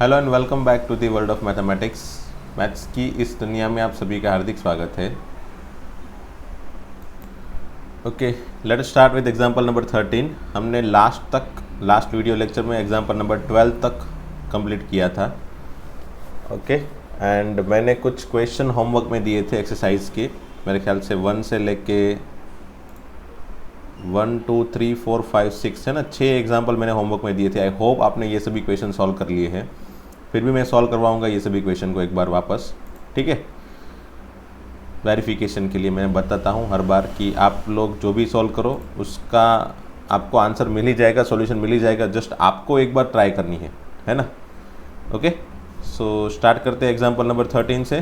Hello and welcome back to the world of mathematics. Maths की इस दुनिया में आप सभी का हार्दिक स्वागत है। Okay, let start with example number 13। हमने लास्ट वीडियो लेक्चर में एग्जांपल नंबर 12 तक कंप्लीट किया था। ओके, एंड मैंने कुछ क्वेश्चन होमवर्क में दिए थे एक्सरसाइज के, मेरे ख्याल से 1 से लेके 1 2 3 4 5 6 है ना, 6 एग्जाम्पल मैंने होमवर्क में दिए थे। आई होप आपने ये सभी क्वेश्चन सॉल्व कर लिए हैं। फिर भी मैं सॉल्व करवाऊंगा ये सभी क्वेश्चन को एक बार वापस, ठीक है। वेरिफिकेशन के लिए मैं बताता हूँ हर बार कि आप लोग जो भी सॉल्व करो उसका आपको आंसर मिल ही जाएगा, सॉल्यूशन मिल ही जाएगा, जस्ट आपको एक बार ट्राई करनी है ना। ओके, सो स्टार्ट करते हैं एग्जाम्पल नंबर 13 से।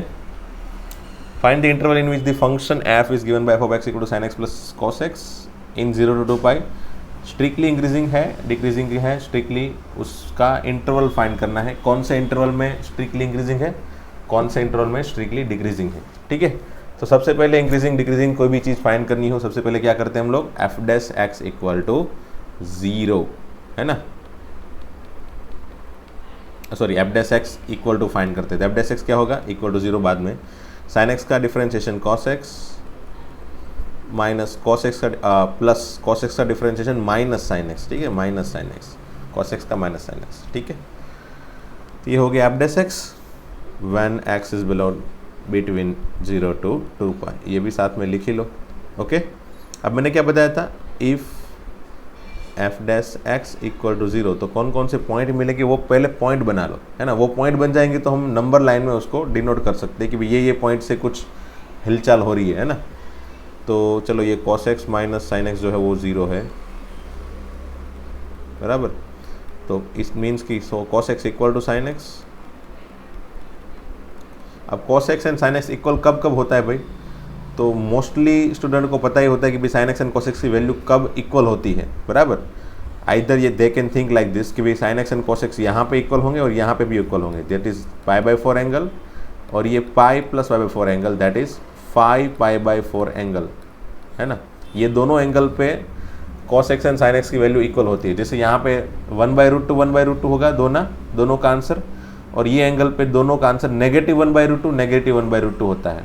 Find the interval in which the function F is given by F of X equal to sine X plus cos X in 0 to 2 pi. Strictly increasing है, decreasing है, strictly उसका interval find करना है। कौन से interval में strictly increasing है, कौन से इंटरवल में स्ट्रिक्टली डिक्रीजिंग है, ठीक है। तो सबसे पहले इंक्रीजिंग डिक्रीजिंग कोई भी चीज़ फाइंड करनी हो, सबसे पहले क्या करते हैं हम लोग, F dash X equal to 0 है ना, sorry F dash X equal to find करते थे। एफ डैश एक्स क्या होगा, इक्वल टू 0 बाद में। साइन एक्स का differentiation cos x minus cos x का प्लस कॉस एक्स का डिफरेंशिएशन माइनस साइन एक्स, ठीक है, minus sine x, cos x का माइनस साइन एक्स, ठीक है। तो ये हो गया F dash x when x is below between 0 to 2 पाई। ये भी साथ में लिख ही लो। ओके, अब मैंने क्या बताया था, if F dash X equal to 0, तो कौन कौन से पॉइंट मिलेंगे वो पहले पॉइंट बना लो, है ना। वो पॉइंट बन जाएंगे तो हम नंबर लाइन में उसको डिनोट कर सकते हैं कि भाई ये पॉइंट से कुछ हिलचाल हो रही है ना। तो चलो ये cos x minus sine x जो है वो 0 है, बराबर। तो इस मीन्स कि so cos x equal to sine X. अब cos x and sine X equal कब कब होता है भाई, तो मोस्टली स्टूडेंट को पता ही होता है कि भाई sine x and cos x की वैल्यू कब इक्वल होती है, बराबर। आइदर ये they can think like this कि भाई sine x and cos x यहाँ पे इक्वल होंगे और यहाँ पे भी इक्वल होंगे, दैट इज π/4 एंगल, और ये pi plus π/4 angle, that is 5π/4 angle, है ना। ये दोनों एंगल पे cos x and sin x की वैल्यू इक्वल होती है। जैसे यहाँ पे 1/√2 1/√2 होगा दोनों का आंसर, और ये एंगल पे दोनों का आंसर नेगेटिव 1/√2 नेगेटिव 1/√2 होता है।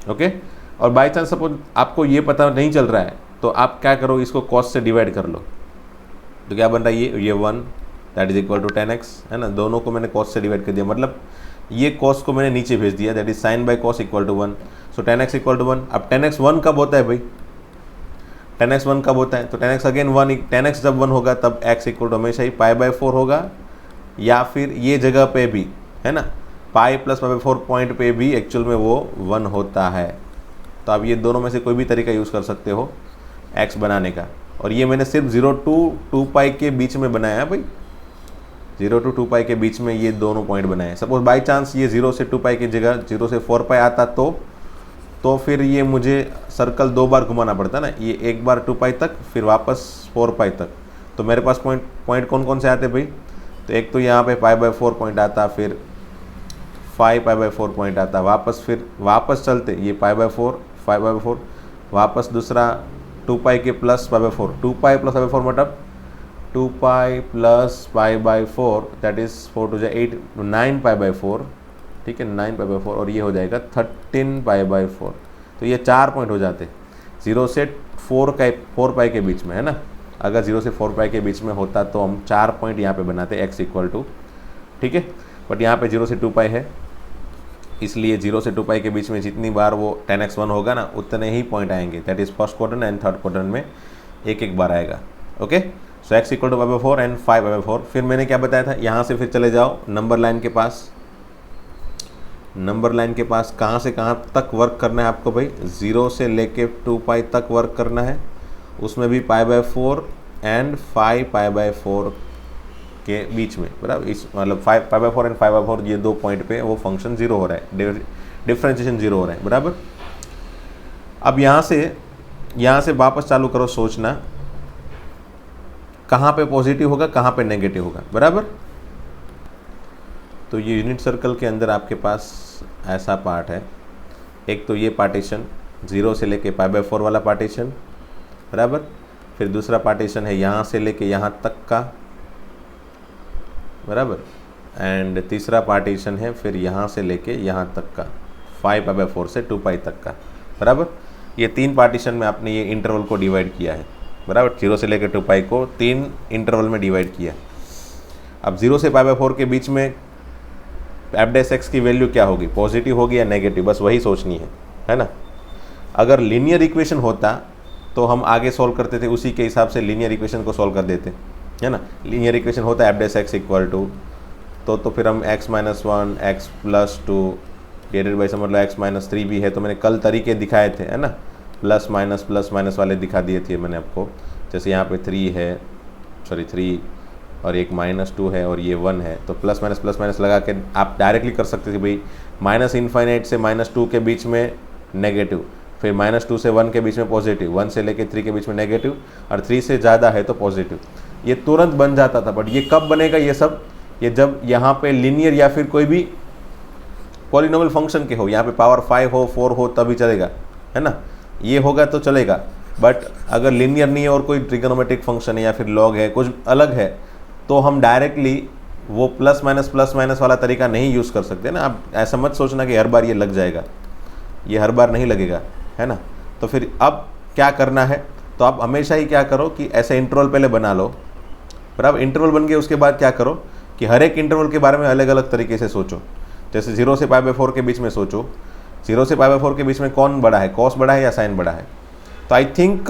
ओके, और बाई चांस सपोज आपको ये पता नहीं चल रहा है तो आप क्या करो, इसको cos से डिवाइड कर लो, तो क्या बन रहा है, ये 1 that is equal to 10x, है ना। दोनों को मैंने cos से डिवाइड कर दिया, मतलब ये cos को मैंने नीचे भेज दिया, that is sin by cos equal to 1। So 10x equal to 1। अब 10x 1 कब होता है भाई, 10x 1 कब होता है, तो 10x अगेन 1, 10x जब 1 होगा तब x इक्वल टू हमेशा ही π/4 होगा, या फिर ये जगह पे भी, है ना, पाई प्लस π/4 पॉइंट पे भी एक्चुअल में वो 1 होता है। तो आप ये दोनों में से कोई भी तरीका यूज़ कर सकते हो x बनाने का, और ये मैंने सिर्फ 0 to 2 पाई के बीच में बनाया है भाई, 0 to 2 पाई के बीच में ये दोनों पॉइंट बनाए हैं। सपोज बाई चांस ये 0 से 2 पाई की जगह 0 से 4 पाई आता तो फिर ये मुझे सर्कल 2 बार घुमाना पड़ता ना, ये एक बार 2 पाई तक फिर वापस 4 पाई तक। तो मेरे पास पॉइंट कौन कौन से आते भाई, तो एक तो यहाँ पे π/4 पॉइंट आता, फिर 5π/4 पॉइंट आता, फिर वापस चलते ये π/4 वापस दूसरा 2 पाई के प्लस π/4, 2 पाई प्लस π/4 मतलब 2 pi plus π/4 that is 4 to 8 9π/4, ठीक है, 9π/4, और ये हो जाएगा 13π/4। तो ये 4 पॉइंट हो जाते 0 से 4 पाई के बीच में, है ना। अगर 0 से 4 पाई के बीच में होता तो हम 4 पॉइंट यहाँ पे बनाते x इक्वल टू, ठीक है। बट यहाँ पे 0 से 2 पाई है, इसलिए 0 से 2 पाई के बीच में जितनी बार वो 10x 1 होगा ना उतने ही पॉइंट आएंगे, that is first quadrant and third quadrant में एक बार आएगा। Okay, so x equal to π/4 and 5π/4। फिर मैंने क्या बताया था, यहाँ से फिर चले जाओ नंबर लाइन के पास। नंबर लाइन के पास कहाँ से कहाँ तक वर्क करना है आपको भाई, 0 से लेके 2 पाई तक वर्क करना है, उसमें भी π/4 एंड 5π/4 के बीच में, बराबर। इस मतलब 5π/4 एंड 5/4 ये 2 पॉइंट पे वो फंक्शन 0 हो रहा है, डिफरेंशिएशन 0 हो रहा है, बराबर। अब यहाँ से वापस चालू करो सोचना, कहाँ पे पॉजिटिव होगा कहाँ पे नेगेटिव होगा, बराबर। तो ये यूनिट सर्कल के अंदर आपके पास ऐसा पार्ट है, एक तो ये पार्टीशन 0 से लेके π/4 वाला पार्टीशन, बराबर। फिर दूसरा पार्टीशन है यहाँ से लेके यहाँ तक का, बराबर। एंड तीसरा पार्टीशन है फिर यहाँ से लेके यहाँ तक का 5π/4 से 2π तक का, बराबर। ये 3 पार्टीशन में आपने ये इंटरवल को डिवाइड किया है, बराबर। 0 से लेकर 2π को 3 इंटरवल में डिवाइड किया। अब 0 से π/4 के बीच में f' की वैल्यू क्या होगी, पॉजिटिव होगी या नेगेटिव, बस वही सोचनी है ना। अगर लीनियर इक्वेशन होता तो हम आगे सॉल्व करते थे, उसी के हिसाब से लीनियर इक्वेशन को सॉल्व कर देते, है ना। लीनियर इक्वेशन होता है f' इक्वल टू तो फिर हम x - 1 x + 2 डिवाइडेड बाई समझ लो x - 3 भी है, तो मैंने कल तरीके दिखाए थे, है ना, प्लस माइनस वाले दिखा दिए थे मैंने आपको। जैसे यहाँ पे 3 और एक -2 है और ये 1 है, तो प्लस माइनस लगा के आप डायरेक्टली कर सकते थे भाई, -∞ से -2 के बीच में नेगेटिव, फिर -2 से 1 के बीच में पॉजिटिव, 1 से लेके 3 के बीच में नेगेटिव, और 3 से ज़्यादा है तो पॉजिटिव। ये तुरंत बन जाता था। बट ये कब बनेगा ये सब, ये जब यहाँ पे लीनियर या फिर कोई भी पॉलिनोमियल फंक्शन के हो, यहाँ पे पावर 5 हो 4 हो तभी चलेगा, है ना। ये होगा तो चलेगा। बट अगर लीनियर नहीं है और कोई ट्रिगोनोमेट्रिक फंक्शन है या फिर लॉग है, कुछ अलग है, तो हम डायरेक्टली वो प्लस माइनस वाला तरीका नहीं यूज़ कर सकते ना। आप ऐसा मत सोचना कि हर बार ये लग जाएगा, ये हर बार नहीं लगेगा, है ना। तो फिर अब क्या करना है, तो आप हमेशा ही क्या करो कि ऐसे इंटरवल पहले बना लो, बराबर। इंटरवल बन गए उसके बाद क्या करो कि हर एक इंटरवल के बारे में अलग अलग तरीके से सोचो। जैसे 0 से π/4 के बीच में सोचो, 0 से π/4 के बीच में कौन बड़ा है, कॉस बड़ा है या साइन बड़ा है। तो आई थिंक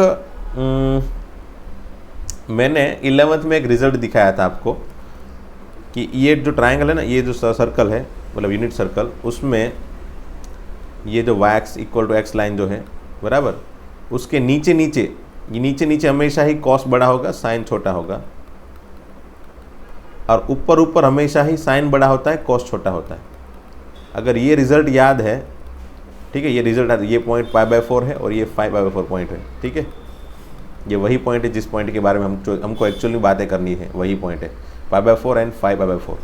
मैंने 11th में एक रिजल्ट दिखाया था आपको कि ये जो ट्रायंगल है ना, ये जो सर्कल है मतलब यूनिट सर्कल, उसमें ये जो y = x लाइन जो है, बराबर, उसके नीचे हमेशा ही कॉस बड़ा होगा, साइन छोटा होगा, और ऊपर हमेशा ही साइन बड़ा होता है, कॉस छोटा होता है। अगर ये रिजल्ट याद है, ठीक है, ये रिजल्ट, ये पॉइंट π/4 है और ये 5π/4 पॉइंट है, ठीक है। ये वही पॉइंट है जिस पॉइंट के बारे में हमको एक्चुअली बातें करनी है, वही पॉइंट है π/4 एंड 5π/4।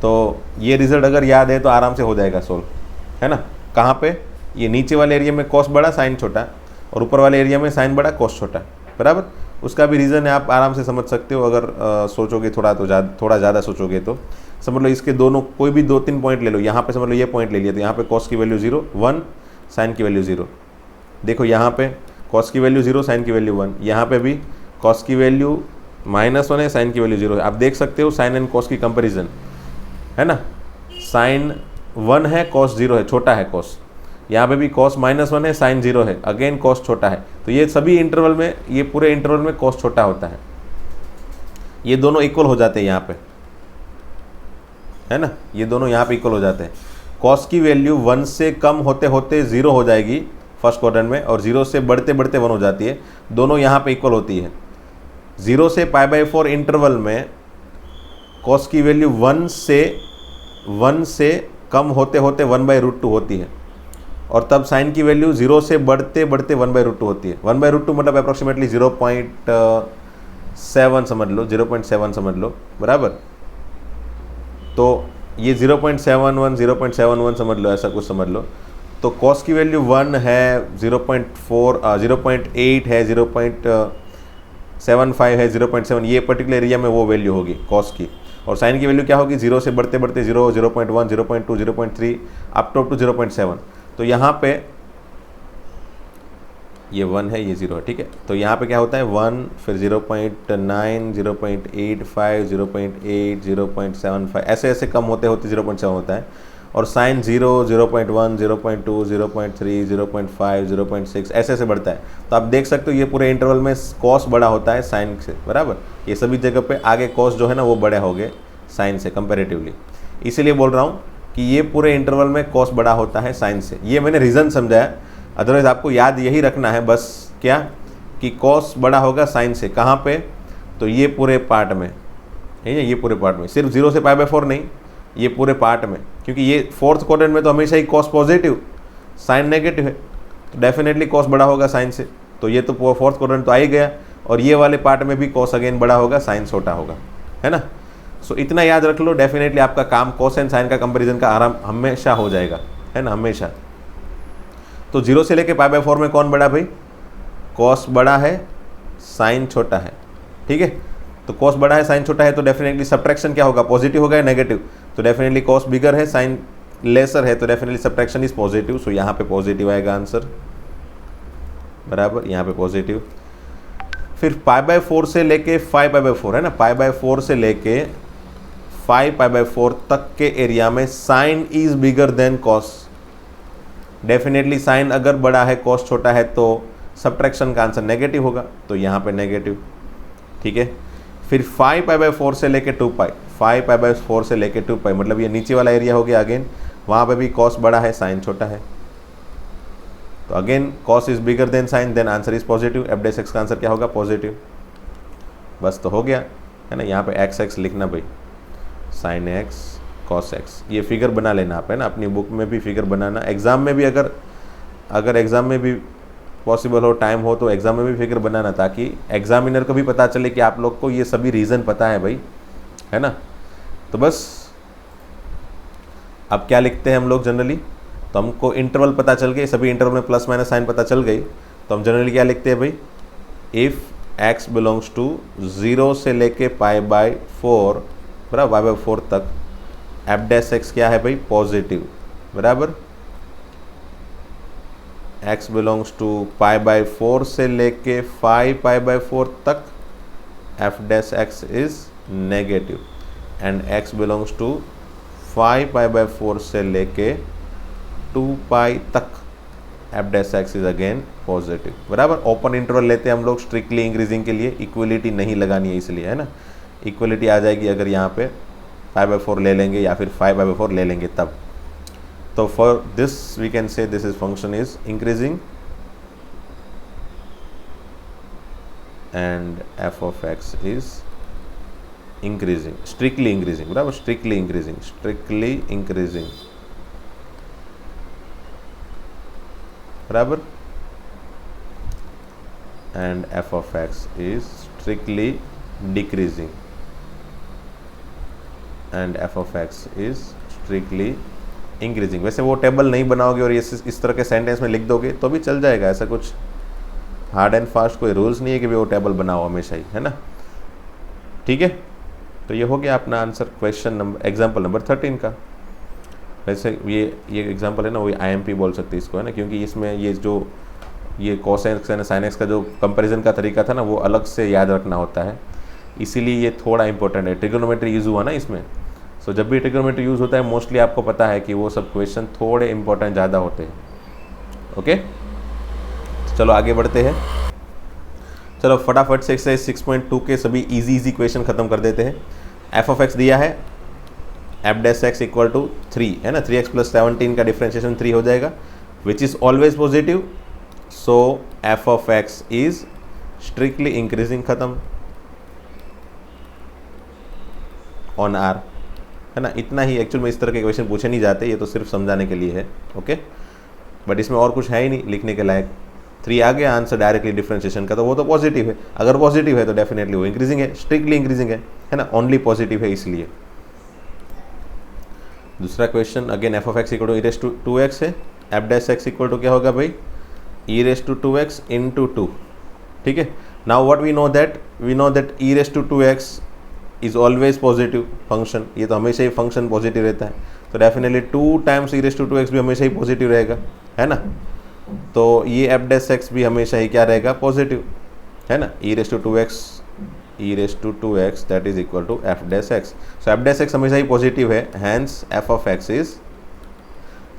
तो ये रिजल्ट अगर याद है तो आराम से हो जाएगा सोल्व, है ना। कहाँ पे, ये नीचे वाले एरिया में कॉस बड़ा साइन छोटा, और ऊपर वाले एरिया में साइन बड़ा कॉस छोटा, बराबर। उसका भी रीज़न है, आप आराम से समझ सकते हो अगर सोचोगे थोड़ा ज़्यादा सोचोगे तो। समझ लो इसके दोनों कोई भी 2-3 पॉइंट ले लो। यहाँ पे समझ लो ये पॉइंट ले लिया, तो यहाँ पे कॉस की वैल्यू 0 1, साइन की वैल्यू 0। देखो यहाँ पे कॉस की वैल्यू 0, साइन की वैल्यू 1। यहाँ पे भी कॉस की वैल्यू -1 है, साइन की वैल्यू 0 है। आप देख सकते हो साइन एंड कॉस की कंपेरिजन, है ना। साइन 1 है, कॉस 0 है, छोटा है कॉस। यहाँ पे भी कॉस -1 है, साइन 0 है, अगेन कॉस छोटा है। तो ये सभी इंटरवल में, ये पूरे इंटरवल में कॉस छोटा होता है। ये दोनों इक्वल हो जाते हैं यहाँ पे, है ना। ये दोनों यहाँ पे इक्वल हो जाते हैं। कॉस की वैल्यू 1 से कम होते होते 0 हो जाएगी फर्स्ट क्वाड्रेंट में, और 0 से बढ़ते बढ़ते 1 हो जाती है। दोनों यहाँ पे इक्वल होती है। 0 से π/4 इंटरवल में कॉस की वैल्यू 1 से कम होते होते 1/√2 होती है, और तब साइन की वैल्यू 0 से बढ़ते बढ़ते 1/√2 होती है। 1/√2 मतलब अप्रोक्सीमेटली 0.7 समझ लो, 0.7 समझ लो, बराबर। तो ये 0.71 समझ लो, ऐसा कुछ समझ लो। तो कॉस की वैल्यू 1 है, 0.8 है, 0.75 है, 0.7, ये पर्टिकुलर एरिया में वो वैल्यू होगी कॉस की। और साइन की वैल्यू क्या होगी, 0 से बढ़ते बढ़ते 0, 0.1, 0.2, 0.3 अप टू 0.7। तो यहाँ पे ये 1 है, ये 0 है, ठीक है। तो यहाँ पे क्या होता है 1, फिर 0.9, 0.85, 0.8, 0.75, ऐसे ऐसे कम होते होते 0.7 होता है। और साइन 0, 0.1, 0.2, 0.3, 0.5, 0.6 ऐसे ऐसे बढ़ता है। तो आप देख सकते हो ये पूरे इंटरवल में कॉस बड़ा होता है साइन से, बराबर। ये सभी जगह पे आगे कॉस जो है ना वो बड़े हो गए साइन से कंपेरेटिवली। इसीलिए बोल रहा हूँ कि ये पूरे इंटरवल में कॉस बड़ा होता है साइन से। ये मैंने रीज़न समझाया, अदरवाइज आपको याद यही रखना है बस, क्या कि कॉस बड़ा होगा साइन से। कहाँ पे, तो ये पूरे पार्ट में, है ये पूरे पार्ट में, सिर्फ 0 से π/4 नहीं, ये पूरे पार्ट में। क्योंकि ये फोर्थ क्वाड्रेंट में तो हमेशा ही कॉस पॉजिटिव, साइन नेगेटिव है, तो डेफिनेटली कॉस बड़ा होगा साइन से। तो ये तो फोर्थ क्वाड्रेंट तो आ ही गया, और ये वाले पार्ट में भी कॉस अगेन बड़ा होगा, साइन छोटा होगा, है ना। सो इतना याद रख लो, डेफिनेटली आपका काम कॉस एंड साइन का कंपेरिजन का आराम हमेशा हो जाएगा, है ना, हमेशा। तो 0 से लेके π/4 में कौन बड़ा भाई, कॉस बड़ा है, साइन छोटा है, ठीक है। तो कॉस बड़ा है, साइन छोटा है, तो डेफिनेटली सब्ट्रैक्शन क्या होगा, पॉजिटिव होगा या नेगेटिव, तो डेफिनेटली कॉस बिगर है, साइन लेसर है, तो डेफिनेटली सब्ट्रैक्शन इज पॉजिटिव, सो यहाँ पे पॉजिटिव आएगा आंसर, बराबर, यहाँ पे पॉजिटिव। फिर π/4 से लेके 5π/4 है ना, π/4 से लेके 5π/4 तक के एरिया में sine is bigger than cos. Definitely sine अगर बड़ा है कॉस छोटा है तो सब्ट्रैक्शन का आंसर नेगेटिव होगा, तो यहाँ पे नेगेटिव, ठीक है। फिर 5π/4 से लेके 2π, 5π/4 से लेके 2π, मतलब ये नीचे वाला एरिया हो गया अगेन, वहाँ पे भी कॉस बड़ा है साइन छोटा है, तो again cos is bigger than sine, then answer is positive. f' का आंसर क्या होगा, पॉजिटिव। बस तो हो गया है ना। यहाँ पे x लिखना भाई, साइन x cos x, ये फिगर बना लेना आप, है ना, अपनी बुक में भी फिगर बनाना, एग्ज़ाम में भी अगर एग्ज़ाम में भी पॉसिबल हो, टाइम हो, तो एग्ज़ाम में भी फिगर बनाना, ताकि एग्जामिनर को भी पता चले कि आप लोग को ये सभी रीज़न पता है भाई, है ना। तो बस अब क्या लिखते हैं हम लोग जनरली, तो हमको इंटरवल पता चल गए, सभी इंटरवल में प्लस माइनस साइन पता चल गई, तो हम जनरली क्या लिखते हैं भाई, इफ़ x बिलोंग्स टू 0 से लेके π/4, बराबर, π/4 तक f' क्या है भाई, पॉजिटिव, बराबर। x बिलोंग्स टू π/4 से लेके 5π/4 तक f' is negative, and x belongs to 5π/4 से लेके 2π तक f' इज अगेन पॉजिटिव, बराबर। ओपन इंटरवल लेते हैं हम लोग स्ट्रिक्टली इंक्रीजिंग के लिए, इक्वलिटी नहीं लगानी है इसलिए, है ना। इक्वलिटी आ जाएगी अगर यहाँ पे 5/4 ले लेंगे या फिर 5/4 ले लेंगे तब। तो for this we can say this is function is increasing and f(x) is increasing, strictly increasing, बराबर, स्ट्रिक्टली इंक्रीजिंग, स्ट्रिक्टली इंक्रीजिंग, बराबर, and f(x) is strictly decreasing and f(x) is strictly increasing. वैसे वो टेबल नहीं बनाओगे और ये इस तरह के सेंटेंस में लिख दोगे तो भी चल जाएगा, ऐसा कुछ हार्ड एंड फास्ट कोई रूल्स नहीं है कि भी वो टेबल बनाओ हमेशा ही, है ना, ठीक है। तो ये हो गया अपना answer question number, example number 13 का। वैसे ये एग्जाम्पल है ना, वही IMP बोल सकते हैं इसको, है ना, क्योंकि इसमें ये cos x and sin x का जो कंपैरिजन का तरीका था ना, वो अलग से याद रखना होता है, इसीलिए ये थोड़ा इंपॉर्टेंट है। ट्रिगोनोमेट्री यूज़ हुआ ना इसमें, सो जब भी ट्रिगोनोमेट्री यूज़ होता है मोस्टली आपको पता है कि वो सब क्वेश्चन थोड़े इंपॉर्टेंट ज़्यादा होते हैं। ओके, चलो आगे बढ़ते हैं। चलो फटाफट से एक्सरसाइज 6.2 के सभी इजी क्वेश्चन खत्म कर देते हैं। f(x) दिया है, f' इक्वल टू 3 है ना, 3x + 17 का डिफ्रेंशिएशन 3 हो जाएगा, which is always positive, so f(x) is strictly increasing, खत्म ऑन R, है ना। इतना ही, एक्चुअल में इस तरह के क्वेश्चन पूछे नहीं जाते, ये तो सिर्फ समझाने के लिए है, ओके। बट इसमें और कुछ है ही नहीं लिखने के लायक। 3 आ गया आंसर डायरेक्टली डिफरेंशिएशन का, तो वो तो पॉजिटिव है, अगर पॉजिटिव है तो डेफिनेटली वो इंक्रीजिंग है, स्ट्रिक्टली इंक्रीजिंग है ना, ओनली पॉजिटिव है इसलिए। दूसरा question again f(x) equal to e⁻²x है, f' इक्वल टू क्या होगा भाई, e⁻²x इंटू 2, ठीक है। Now what we know that e⁻²x is always positive function, ये तो हमेशा ही फंक्शन पॉजिटिव रहता है, तो डेफिनेटली 2 टाइम्स e⁻²x भी हमेशा ही पॉजिटिव रहेगा, है ना। तो ये f' भी हमेशा ही क्या रहेगा, पॉजिटिव, है ना। e⁻²x that is equal to f', so f' हमेशा ही पॉजिटिव है, hence f(x) is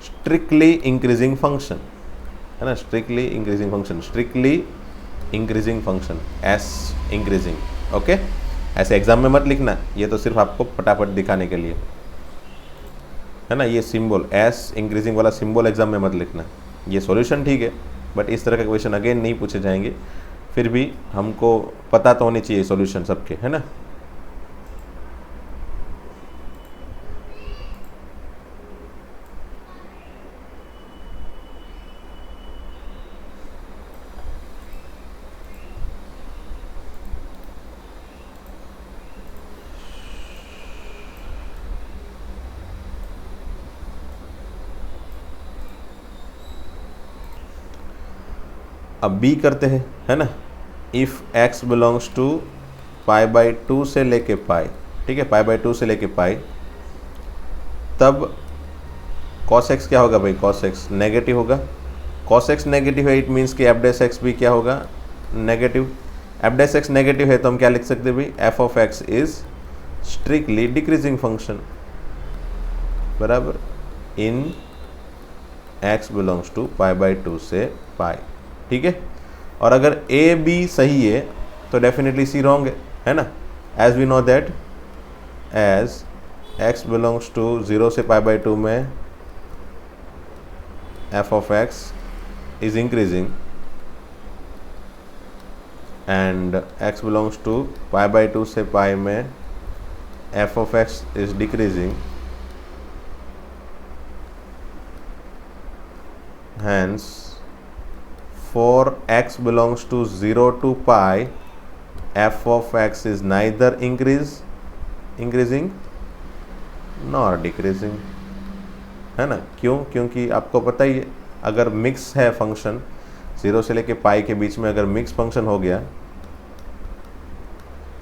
strictly increasing function, है ना, strictly increasing function, strictly increasing function, s increasing, okay. ऐसे एग्जाम में मत लिखना, ये तो सिर्फ आपको फटाफट दिखाने के लिए, है ना। ये सिंबल s इंक्रीजिंग वाला सिंबल एग्जाम में मत लिखना, ये सॉल्यूशन ठीक है, बट इस तरह का क्वेश्चन अगेन नहीं पूछे जाएंगे, फिर भी हमको पता तो होनी चाहिए सॉल्यूशन सबके, है ना। अब b करते हैं, है ना। इफ़ x बिलोंग्स टू π/2 से लेके पाई, ठीक है, π/2 से लेके पाई, तब cos x क्या होगा भाई, cos x नेगेटिव होगा। cos x नेगेटिव है, इट मीन्स कि f डैश x भी क्या होगा, negative. f dash x negative है तो हम क्या लिख सकते हैं भाई, f of x is strictly decreasing function, बराबर, इन x बिलोंग्स टू π/2 से पाई, ठीक है। और अगर a b सही है तो डेफिनेटली c रॉन्ग है ना, as we know that as x belongs to 0 से π/2 में f of x is increasing and x belongs to π/2 से पाई में f of x is decreasing, hence for x belongs to 0 to pi f of x is neither increasing nor decreasing, है ना। क्यों, क्योंकि आपको पता ही है अगर मिक्स है फंक्शन 0 से लेके पाई के बीच में, अगर मिक्स फंक्शन हो गया,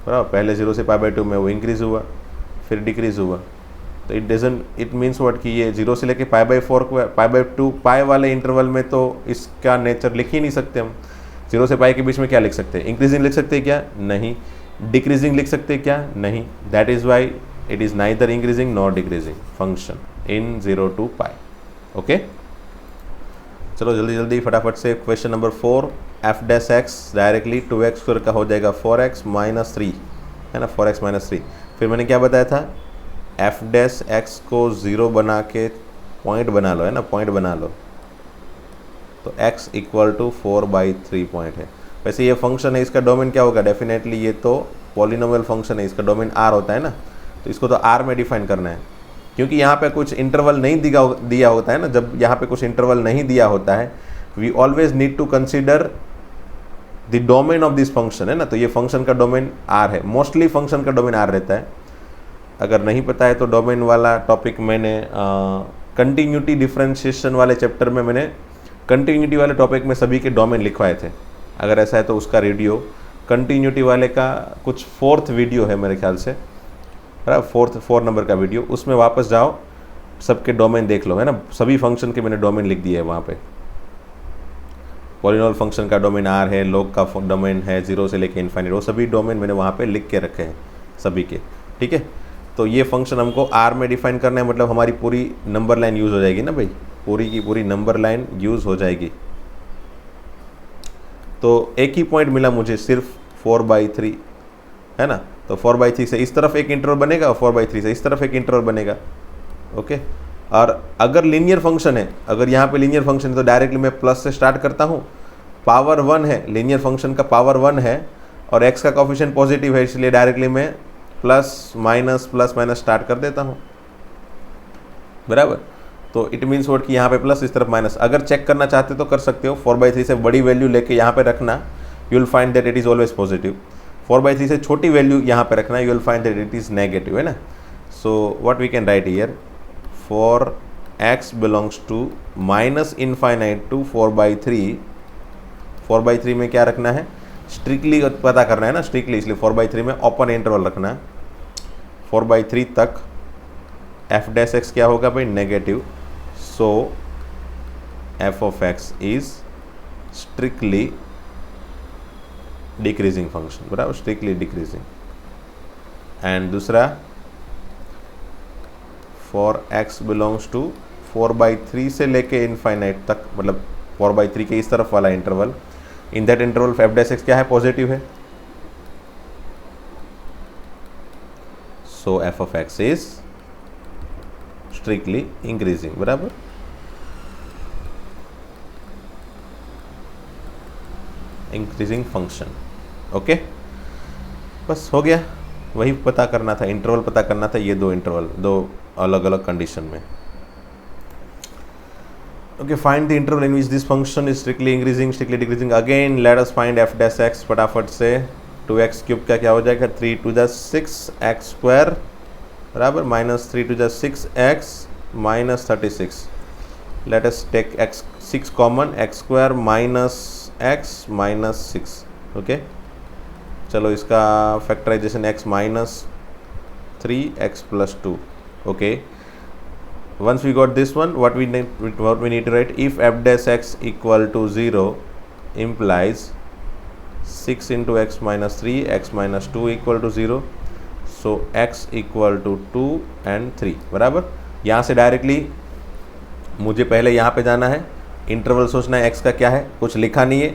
बराबर, पहले 0 से π/2 में वो इंक्रीज हुआ फिर डिक्रीज हुआ, तो इट मीन्स व्हाट कि ये 0 से लेके π/4 π/2 पाई वाले इंटरवल में तो इसका नेचर लिख ही नहीं सकते हम। 0 से पाई के बीच में क्या लिख सकते हैं, इंक्रीजिंग लिख सकते हैं क्या, नहीं। डिक्रीजिंग लिख सकते हैं क्या, नहीं। That is why it is neither increasing nor decreasing function in 0 to pi, okay. चलो जल्दी जल्दी फटाफट से question number 4, f dash x directly 2x² का हो जाएगा 4x - 3, है ना, 4x - 3। फिर मैंने क्या बताया था, f डैश x को 0 बना के पॉइंट बना लो, है ना, पॉइंट बना लो, तो x = 4/3 पॉइंट है। वैसे ये फंक्शन है, इसका डोमेन क्या होगा, डेफिनेटली ये तो पॉलिनोमियल फंक्शन है, इसका डोमेन r होता है ना, तो इसको तो r में डिफाइन करना है, क्योंकि यहाँ पे कुछ इंटरवल नहीं दिया होता है ना। जब यहाँ पे कुछ इंटरवल नहीं दिया होता है, we always need to consider the domain of this function, है ना। तो ये फंक्शन का डोमेन r है, मोस्टली फंक्शन का डोमेन r रहता है। अगर नहीं पता है तो डोमेन वाला टॉपिक मैंने कंटिन्यूटी डिफरेंशिएशन वाले चैप्टर में मैंने कंटिन्यूटी वाले टॉपिक में सभी के डोमेन लिखवाए थे। अगर ऐसा है तो उसका वीडियो कंटिन्यूटी वाले का कुछ 4th वीडियो है मेरे ख्याल से, बराबर, 4 नंबर का वीडियो, उसमें वापस जाओ, सबके डोमेन देख लो, है ना। सभी फंक्शन के मैंने डोमेन लिख दिए है वहाँ पे। पॉलिनोमियल फंक्शन का डोमेन r है, लॉग का डोमेन है 0 से लेके इन्फाइनाइट, वो सभी डोमेन मैंने वहाँ पे लिख के रखे हैं सभी के, ठीक है। तो ये फंक्शन हमको r में डिफाइन करना है, मतलब हमारी पूरी नंबर लाइन यूज़ हो जाएगी ना भाई, पूरी की पूरी नंबर लाइन यूज़ हो जाएगी। तो एक ही पॉइंट मिला मुझे सिर्फ 4/3, है ना। तो 4/3 से इस तरफ एक इंटरवल बनेगा और 4/3 से इस तरफ एक इंटरवल बनेगा, ओके। और अगर लीनियर फंक्शन है, अगर यहाँ पे लीनियर फंक्शन है तो डायरेक्टली मैं प्लस से स्टार्ट करता हूँ, पावर 1 है, लीनियर फंक्शन का पावर 1 है और x का कोफिशिएंट पॉजिटिव है, इसलिए डायरेक्टली मैं प्लस माइनस स्टार्ट कर देता हूँ, बराबर। तो इट मीन्स व्हाट कि यहाँ पे प्लस, इस तरफ माइनस। अगर चेक करना चाहते तो कर सकते हो, 4/3 से बड़ी वैल्यू लेके यहाँ पे रखना, you will find that it is always positive. 4/3 से छोटी वैल्यू यहाँ पे रखना, you will find that it is negative, है ना। So what we can write here, for x belongs to -∞ to 4/3, 4/3 में क्या रखना है, स्ट्रिक्टली पता करना है ना, स्ट्रिक्टली, इसलिए 4/3 में ओपन इंटरवल रखना है। 4/3 तक f डैश x क्या होगा भाई, negative. So f of x is strictly decreasing function, बराबर, स्ट्रिक्टली डिक्रीजिंग। एंड दूसरा, फॉर x बिलोंग्स टू 4/3 से लेके इनफाइनाइट तक, मतलब 4/3 के इस तरफ वाला interval, in that interval f dash x क्या है, पॉजिटिव है। So f of x is strictly increasing, बराबर। Increasing function, okay. बस हो गया, वही पता करना था, इंटरवल पता करना था, ये दो इंटरवल, दो अलग अलग कंडीशन में। Okay, find the interval in which this function is strictly increasing, strictly decreasing. Again let us find f dash x, फटाफट से 2x³ का क्या हो जाएगा, 3⁶x², बराबर, -3⁶x -36। Let us take x6 common, x² - x -6, okay. चलो इसका factorization x - 3x + 2, okay. once we got this one, what we need to write, if f dash x equal to 0 implies 6 into x minus 3 x minus 2 equal to 0, so x equal to 2 and 3, बराबर। यहाँ से directly मुझे पहले यहाँ पे जाना है, interval सोचना है x का क्या है, कुछ लिखा नहीं है,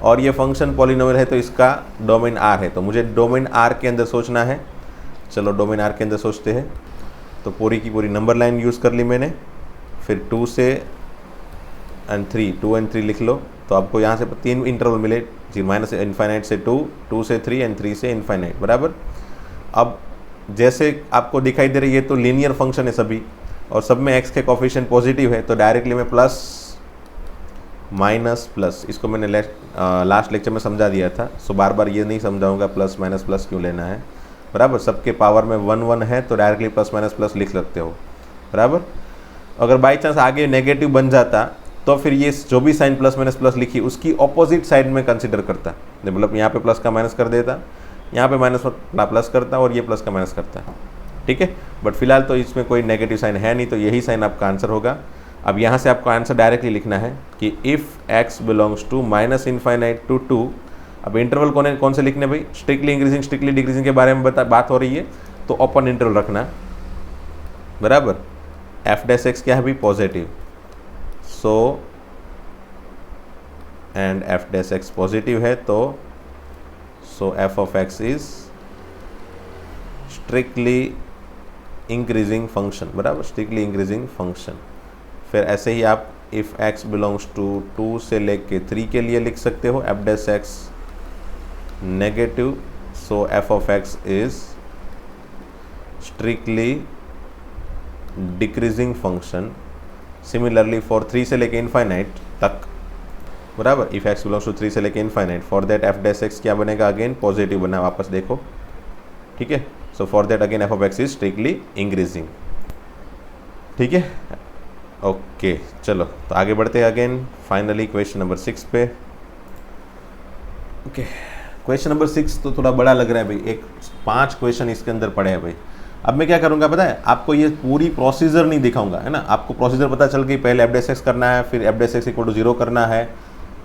और ये फंक्शन पॉलिनोमियल है तो इसका डोमेन R है, तो मुझे डोमेन R के अंदर सोचना है। चलो डोमेन R के अंदर सोचते हैं। तो पूरी की पूरी नंबर लाइन यूज़ कर ली मैंने, फिर 2 से एंड 3, 2 and 3 लिख लो, तो आपको यहाँ से 3 इंटरवल मिले, माइनस इनफाइनाइट से 2, 2 से 3 एंड 3 से इनफाइनाइट, बराबर। अब जैसे आपको दिखाई दे रही है तो लीनियर फंक्शन है सभी, और सब में x के कोफिशिएंट पॉजिटिव है, तो डायरेक्टली मैं प्लस माइनस प्लस, इसको मैंने लास्ट लेक्चर में समझा दिया था, सो बार बार ये नहीं समझाऊंगा प्लस माइनस प्लस क्यों लेना है, बराबर। सबके पावर में 1 1 है तो डायरेक्टली प्लस माइनस प्लस लिख सकते हो, बराबर। अगर बाई चांस आगे नेगेटिव बन जाता तो फिर ये जो भी साइन प्लस माइनस प्लस लिखी उसकी ऑपोजिट साइड में कंसिडर करता, मतलब यहाँ पे प्लस का माइनस कर देता, यहाँ पे माइनस का प्लस करता और ये प्लस का माइनस करता, ठीक है। बट फिलहाल तो इसमें कोई नेगेटिव साइन है नहीं, तो यही साइन आपका आंसर होगा। अब यहाँ से आपको आंसर डायरेक्टली लिखना है कि if x belongs to minus infinite to 2, अब इंटरवल कौन से लिखने भाई, स्ट्रिक्टली इंक्रीजिंग स्ट्रिक्टली डिक्रीजिंग के बारे में बात हो रही है, तो ओपन इंटरवल रखना, बराबर। f डैश x क्या है भाई, positive, so and f dash x positive है तो सो f of x is strictly increasing function, बराबर, स्ट्रिक्टली इंक्रीजिंग फंक्शन। फिर ऐसे ही आप इफ़ x बिलोंग्स टू 2 से लेके 3 के लिए लिख सकते हो f dash x negative, so f of x is strictly decreasing function. Similarly for 3 से लेके इनफाइनाइट तक, बराबर, इफ x बिलोंग्स टू 3 से लेके infinite, for that f dash x क्या बनेगा, अगेन पॉजिटिव बना, वापस देखो, ठीक है। So for that again f of x is strictly increasing, ठीक है। ओके चलो तो आगे बढ़ते हैं अगेन फाइनली क्वेश्चन नंबर 6 पे। ओके क्वेश्चन नंबर 6 तो थोड़ा बड़ा लग रहा है भाई, एक 5 क्वेश्चन इसके अंदर पड़े हैं भाई। अब मैं क्या करूँगा पता है, आपको ये पूरी प्रोसीजर नहीं दिखाऊंगा, है ना, आपको प्रोसीजर पता चल गई, पहले f डैश x करना है, फिर f dash x equal to 0 करना है,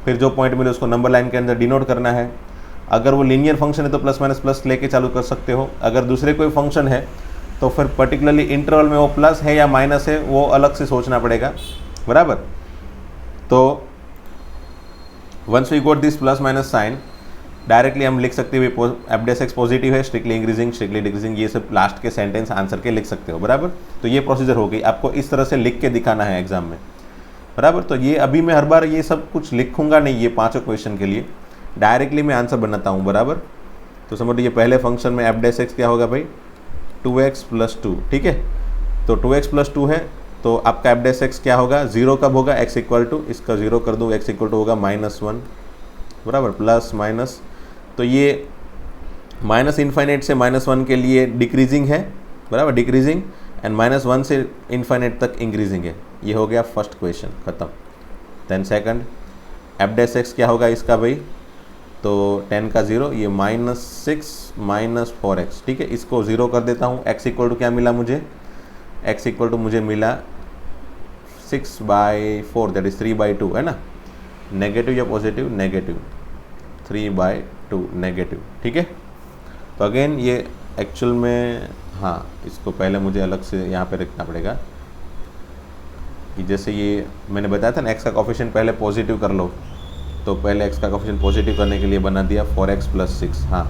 फिर जो पॉइंट मिले उसको नंबर लाइन के अंदर डिनोट करना है। अगर वो लीनियर फंक्शन है तो प्लस माइनस प्लस लेके चालू कर सकते हो, अगर दूसरे कोई फंक्शन है तो फिर पर्टिकुलरली इंटरवल में वो प्लस है या माइनस है वो अलग से सोचना पड़ेगा, बराबर। तो once we got this plus minus sign, directly हम लिख सकते हैं f डैश x पॉजिटिव है, स्ट्रिक्टली इंक्रीजिंग स्ट्रिक्टली डिक्रीजिंग, ये सब लास्ट के सेंटेंस आंसर के लिख सकते हो, बराबर। तो ये प्रोसीजर हो गई, आपको इस तरह से लिख के दिखाना है एग्जाम में, बराबर। तो ये अभी मैं हर बार ये सब कुछ लिखूंगा नहीं, ये 5 क्वेश्चन के लिए डायरेक्टली मैं आंसर बनाता हूँ, बराबर। तो समझ लीजिए पहले फंक्शन में f डैश x क्या होगा भाई, 2x प्लस 2, ठीक है। तो 2x प्लस 2 है तो आपका f डैश x क्या होगा, 0 कब होगा, x इक्वल टू, इसका 0 कर दो, x इक्वल टू होगा -1, बराबर, प्लस माइनस, तो ये माइनस इनफाइनाइट से -1 के लिए डिक्रीजिंग है, बराबर, डिक्रीजिंग, एंड -1 से इनफाइनाइट तक इंक्रीजिंग है। ये हो गया फर्स्ट क्वेश्चन खत्म। Then second, f dash x क्या होगा इसका भाई, तो 10 का 0, ये -6 - 4x, ठीक है। इसको 0 कर देता हूँ, x इक्वल टू क्या मिला मुझे, x इक्वल टू मुझे मिला 6/4, दैट इज 3/2, है ना, नेगेटिव या पॉजिटिव, नेगेटिव, 3/2 नेगेटिव, ठीक है। तो अगेन ये एक्चुअल में, हाँ इसको पहले मुझे अलग से यहाँ पे रखना पड़ेगा कि जैसे ये मैंने बताया था ना, x का कोफिशिएंट पहले पॉजिटिव कर लो, तो पहले x का कोफिशिएंट पॉजिटिव करने के लिए बना दिया 4x + 6। हाँ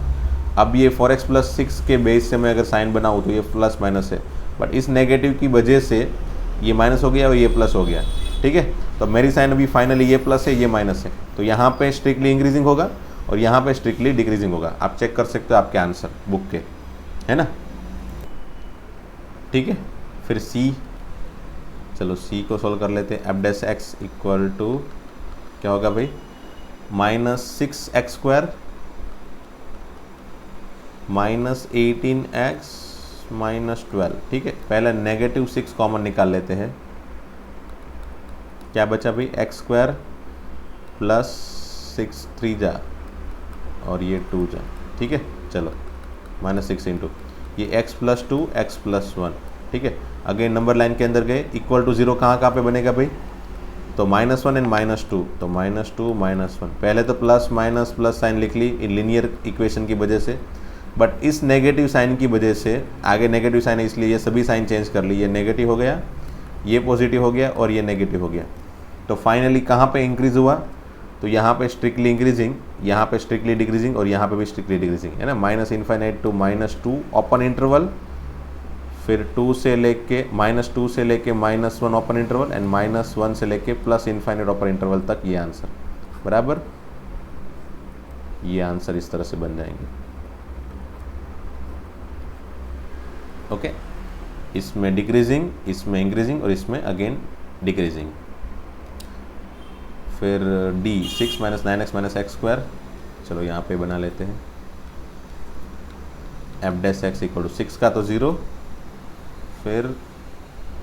अब ये 4x + 6 के बेस से मैं अगर साइन बनाऊँ तो ये प्लस माइनस है, बट इस नेगेटिव की वजह से ये माइनस हो गया और ये प्लस हो गया, ठीक है। तो मेरी साइन अभी फाइनली ये प्लस है ये माइनस है, तो यहाँ पे स्ट्रिक्टली इंक्रीजिंग होगा और यहाँ पे स्ट्रिक्टली डिक्रीजिंग होगा। आप चेक कर सकते हो आपके आंसर बुक के, है ना, ठीक है। फिर C, चलो C को सोल्व कर लेते हैं। f dash x equal to क्या होगा भाई, -6x² -18x -12, ठीक है। पहले -6 कॉमन निकाल लेते हैं, क्या बचा भाई, x² + 6 3 जा और ये 2 जा, ठीक है। चलो -6 इंटू ये x + 2 x + 1, ठीक है। अगेन नंबर लाइन के अंदर गए, इक्वल टू 0 कहाँ पे बनेगा भाई, तो -1 एंड -2, तो -2 -1, पहले तो प्लस माइनस प्लस साइन लिख ली इन लीनियर इक्वेशन की वजह से, बट इस नेगेटिव साइन की वजह से आगे नेगेटिव साइन है इसलिए ये सभी साइन चेंज कर ली, ये नेगेटिव हो गया, ये पॉजिटिव हो गया और ये नेगेटिव हो गया। तो फाइनली कहाँ पे इंक्रीज हुआ, तो यहाँ पे स्ट्रिक्टली इंक्रीजिंग, यहाँ पे स्ट्रिक्टली डिक्रीजिंग और यहाँ पे भी स्ट्रिक्टली डिक्रीजिंग, है ना। -∞ टू -2 ओपन इंटरवल, फिर 2 से लेके -2 से लेके -1 ओपन इंटरवल एंड -1 से लेके +∞ ओपन इंटरवल तक ये आंसर, बराबर। ये आंसर इस तरह से बन जाएंगे, ओके। इसमें डिक्रीजिंग, इसमें इंक्रीजिंग और इसमें अगेन डिक्रीजिंग। फिर D 6 - 9x - x², चलो यहाँ पे बना लेते हैं। f' = 6 का तो 0, फिर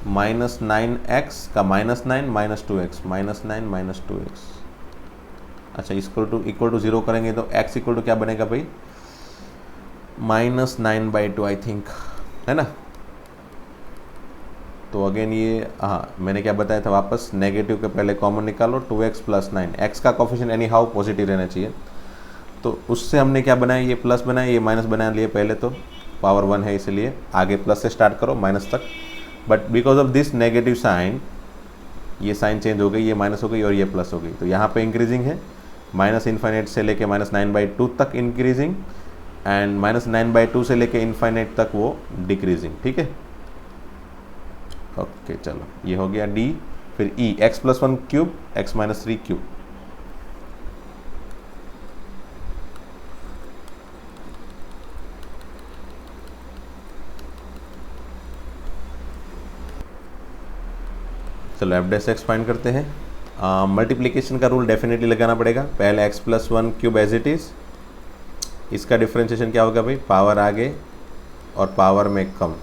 -9x का -9 -2x, -9 -2x, अच्छा इक्वल टू 0 करेंगे तो x इक्वल टू क्या बनेगा भाई, -9/2 आई थिंक, है ना। तो अगेन ये हाँ मैंने क्या बताया था, वापस नेगेटिव के पहले कॉमन निकालो, 2x + 9, x का कोफिशिएंट एनी हाउ पॉजिटिव रहना चाहिए, तो उससे हमने क्या बनाया, ये प्लस बनाया, ये माइनस बना लिए, पहले तो पावर 1 है इसलिए आगे प्लस से स्टार्ट करो माइनस तक, but because of this negative sign ये साइन चेंज हो गई, ये माइनस हो गई और ये प्लस हो गई, तो यहाँ पे इंक्रीजिंग है, -∞ से लेके -9/2 तक इंक्रीजिंग एंड -9/2 से लेके इनफाइनाइट तक वो डिक्रीजिंग, ठीक है। ओके चलो ये हो गया D, फिर E x + 1 cube x - 3 cube, चलो f' फाइंड करते हैं। मल्टीप्लिकेशन का रूल डेफिनेटली लगाना पड़ेगा, पहले x + 1 cube as it is, इसका डिफ्रेंशिएशन क्या होगा भाई, पावर आगे और पावर में कम,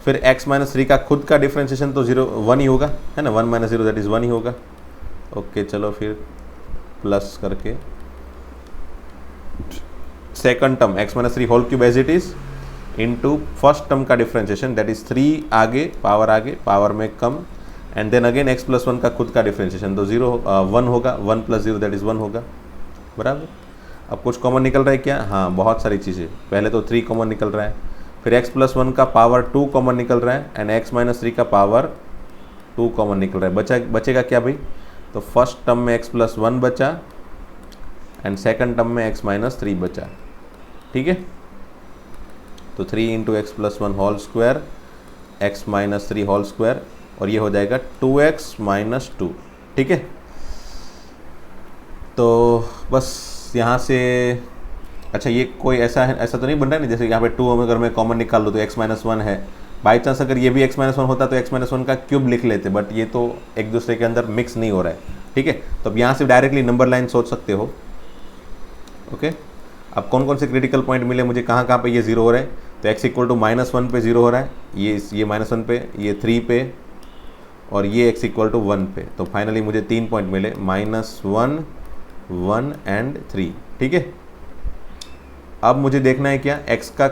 फिर x - 3 का खुद का डिफ्रेंशिएशन तो 1 ही होगा, है ना, 1 - 0 दैट इज़ 1 ही होगा। ओके चलो फिर प्लस करके second term x - 3 whole cube as it is into first term का डिफ्रेंशिएशन दैट इज़ 3 आगे पावर में कम, एंड देन अगेन x + 1 का खुद का डिफ्रेंशिएशन तो 1 होगा, 1 + 0 दैट इज़ 1 होगा, बराबर। अब कुछ कॉमन निकल रहा है क्या, हाँ बहुत सारी चीज़ें, पहले तो 3 कॉमन निकल रहा है, फिर x + 1 का पावर 2 कॉमन निकल रहा है एंड x - 3 का पावर 2 कॉमन निकल रहा है, बचेगा क्या भाई, तो फर्स्ट टर्म में x + 1 बचा एंड सेकंड टर्म में x - 3 बचा, ठीक है। तो 3 × x + 1 whole square x - 3 whole square और ये हो जाएगा 2x - 2, ठीक है। तो बस यहाँ से अच्छा ये कोई ऐसा तो नहीं बन रहा है ना, जैसे यहाँ पे 2 अगर मैं कॉमन निकाल लूँ तो x - 1 है, बाई चांस अगर ये भी x - 1 होता तो x - 1 का क्यूब लिख लेते, बट ये तो एक दूसरे के अंदर मिक्स नहीं हो रहा है, ठीक है। तो अब यहाँ से डायरेक्टली नंबर लाइन सोच सकते हो, ओके। अब कौन कौन से क्रिटिकल पॉइंट मिले मुझे, कहाँ पे ये 0 हो रहा है, तो x = -1 पे 0 हो रहा है, ये -1 पे, ये 3 पे और ये x = 1 पे, तो फाइनली मुझे 3 पॉइंट मिले, -1 1 एंड 3, ठीक है। अब मुझे देखना है क्या, x का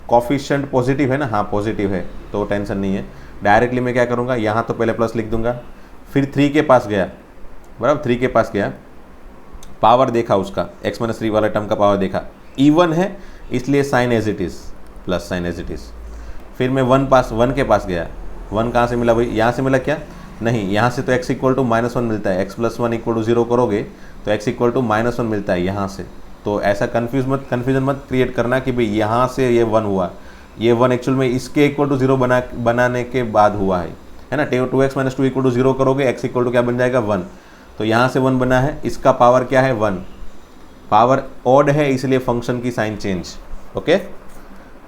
कोफिशिएंट पॉजिटिव है ना, हाँ पॉजिटिव है तो टेंशन नहीं है, डायरेक्टली मैं क्या करूँगा, यहाँ तो पहले प्लस लिख दूंगा, फिर 3 के पास गया, बराबर 3 के पास गया, पावर देखा उसका x - 3 वाला टर्म का पावर देखा, इवन है इसलिए sign as it is, plus sign as it is, फिर मैं 1 के पास गया, 1 कहाँ से मिला भाई, यहाँ से मिला क्या, नहीं यहाँ से तो x = -1 मिलता है, x + 1 = 0 करोगे तो x = -1 मिलता है यहाँ से, तो ऐसा कन्फ्यूजन मत क्रिएट करना कि भाई यहाँ से ये 1 हुआ, ये 1 एक्चुअल में इसके = 0 बनाने के बाद हुआ है ना। 2x - 2 = 0 करोगे, x = क्या बन जाएगा 1, तो यहाँ से 1 बना है, इसका पावर क्या है 1, पावर ऑड है इसलिए फंक्शन की sign change, okay.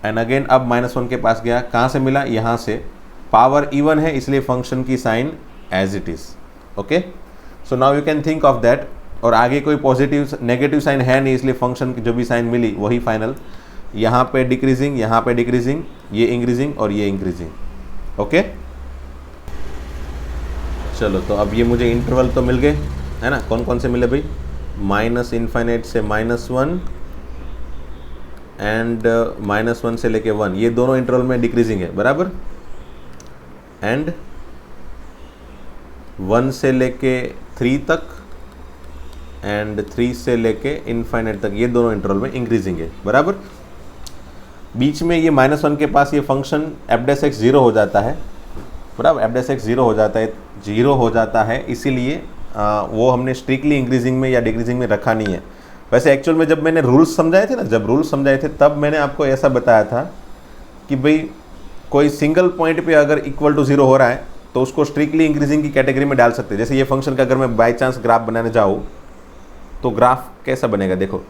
And again अब -1 के पास गया, कहाँ से मिला, यहाँ से, पावर इवन है इसलिए फंक्शन की sign as it is, okay. So now you can think of that, और आगे कोई पॉजिटिव नेगेटिव साइन है नहीं इसलिए फंक्शन की जो भी साइन मिली वही फाइनल, यहाँ पे डिक्रीजिंग, यहाँ पे डिक्रीजिंग, ये इंक्रीजिंग और ये इंक्रीजिंग, ओके। चलो तो अब ये मुझे इंटरवल तो मिल गए, है ना, कौन कौन से मिले भाई, -∞ से -1 एंड -1 से लेके 1, ये दोनों इंटरवल में डिक्रीजिंग है, बराबर। एंड 1 से लेके 3 तक एंड 3 से लेके इनफाइनाइट तक, ये दोनों इंटरवल में इंक्रीजिंग है, बराबर। बीच में ये -1 के पास ये फंक्शन एफ डैश एक्स 0 हो जाता है, बराबर। एफ डैश एक्स 0 हो जाता है, इसीलिए वो हमने स्ट्रिक्टली इंक्रीजिंग में या डिक्रीजिंग में रखा नहीं है। वैसे एक्चुअल में जब मैंने रूल्स समझाए थे ना, तब मैंने आपको ऐसा बताया था कि भाई कोई सिंगल पॉइंट पे अगर इक्वल टू 0 हो रहा है तो उसको स्ट्रिक्टली इंक्रीजिंग की कैटेगरी में डाल सकते हैं। जैसे ये फंक्शन का अगर मैं बाई चांस ग्राफ बनाने जाऊँ तो ग्राफ कैसा बनेगा, देखो,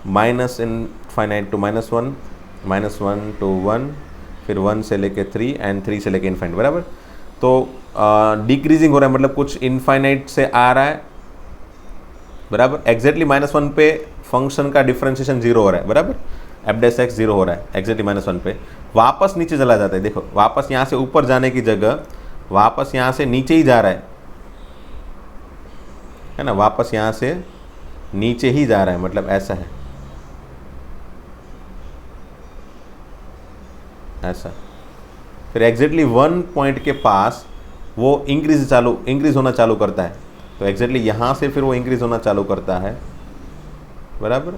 -इनफाइनाइट टू -1, -1 to 1, फिर 1 से लेके 3 एंड 3 से लेके इनफाइनाइट, बराबर। तो डिक्रीजिंग हो रहा है, मतलब कुछ इनफाइनाइट से आ रहा है, बराबर। एग्जैक्टली -1 पे फंक्शन का डिफरेंशिएशन 0 हो रहा है, बराबर। एफ डैश एक्स 0 हो रहा है एग्जैक्टली -1 पे, वापस नीचे चला जाता है। देखो, वापस यहाँ से ऊपर जाने की जगह वापस यहाँ से नीचे ही जा रहा है ना, वापस यहाँ से नीचे ही जा रहा है, मतलब ऐसा है, ऐसा। फिर एग्जैक्टली 1 पॉइंट के पास वो इंक्रीज होना चालू करता है, तो एग्जैक्टली यहाँ से फिर वो इंक्रीज होना चालू करता है, बराबर।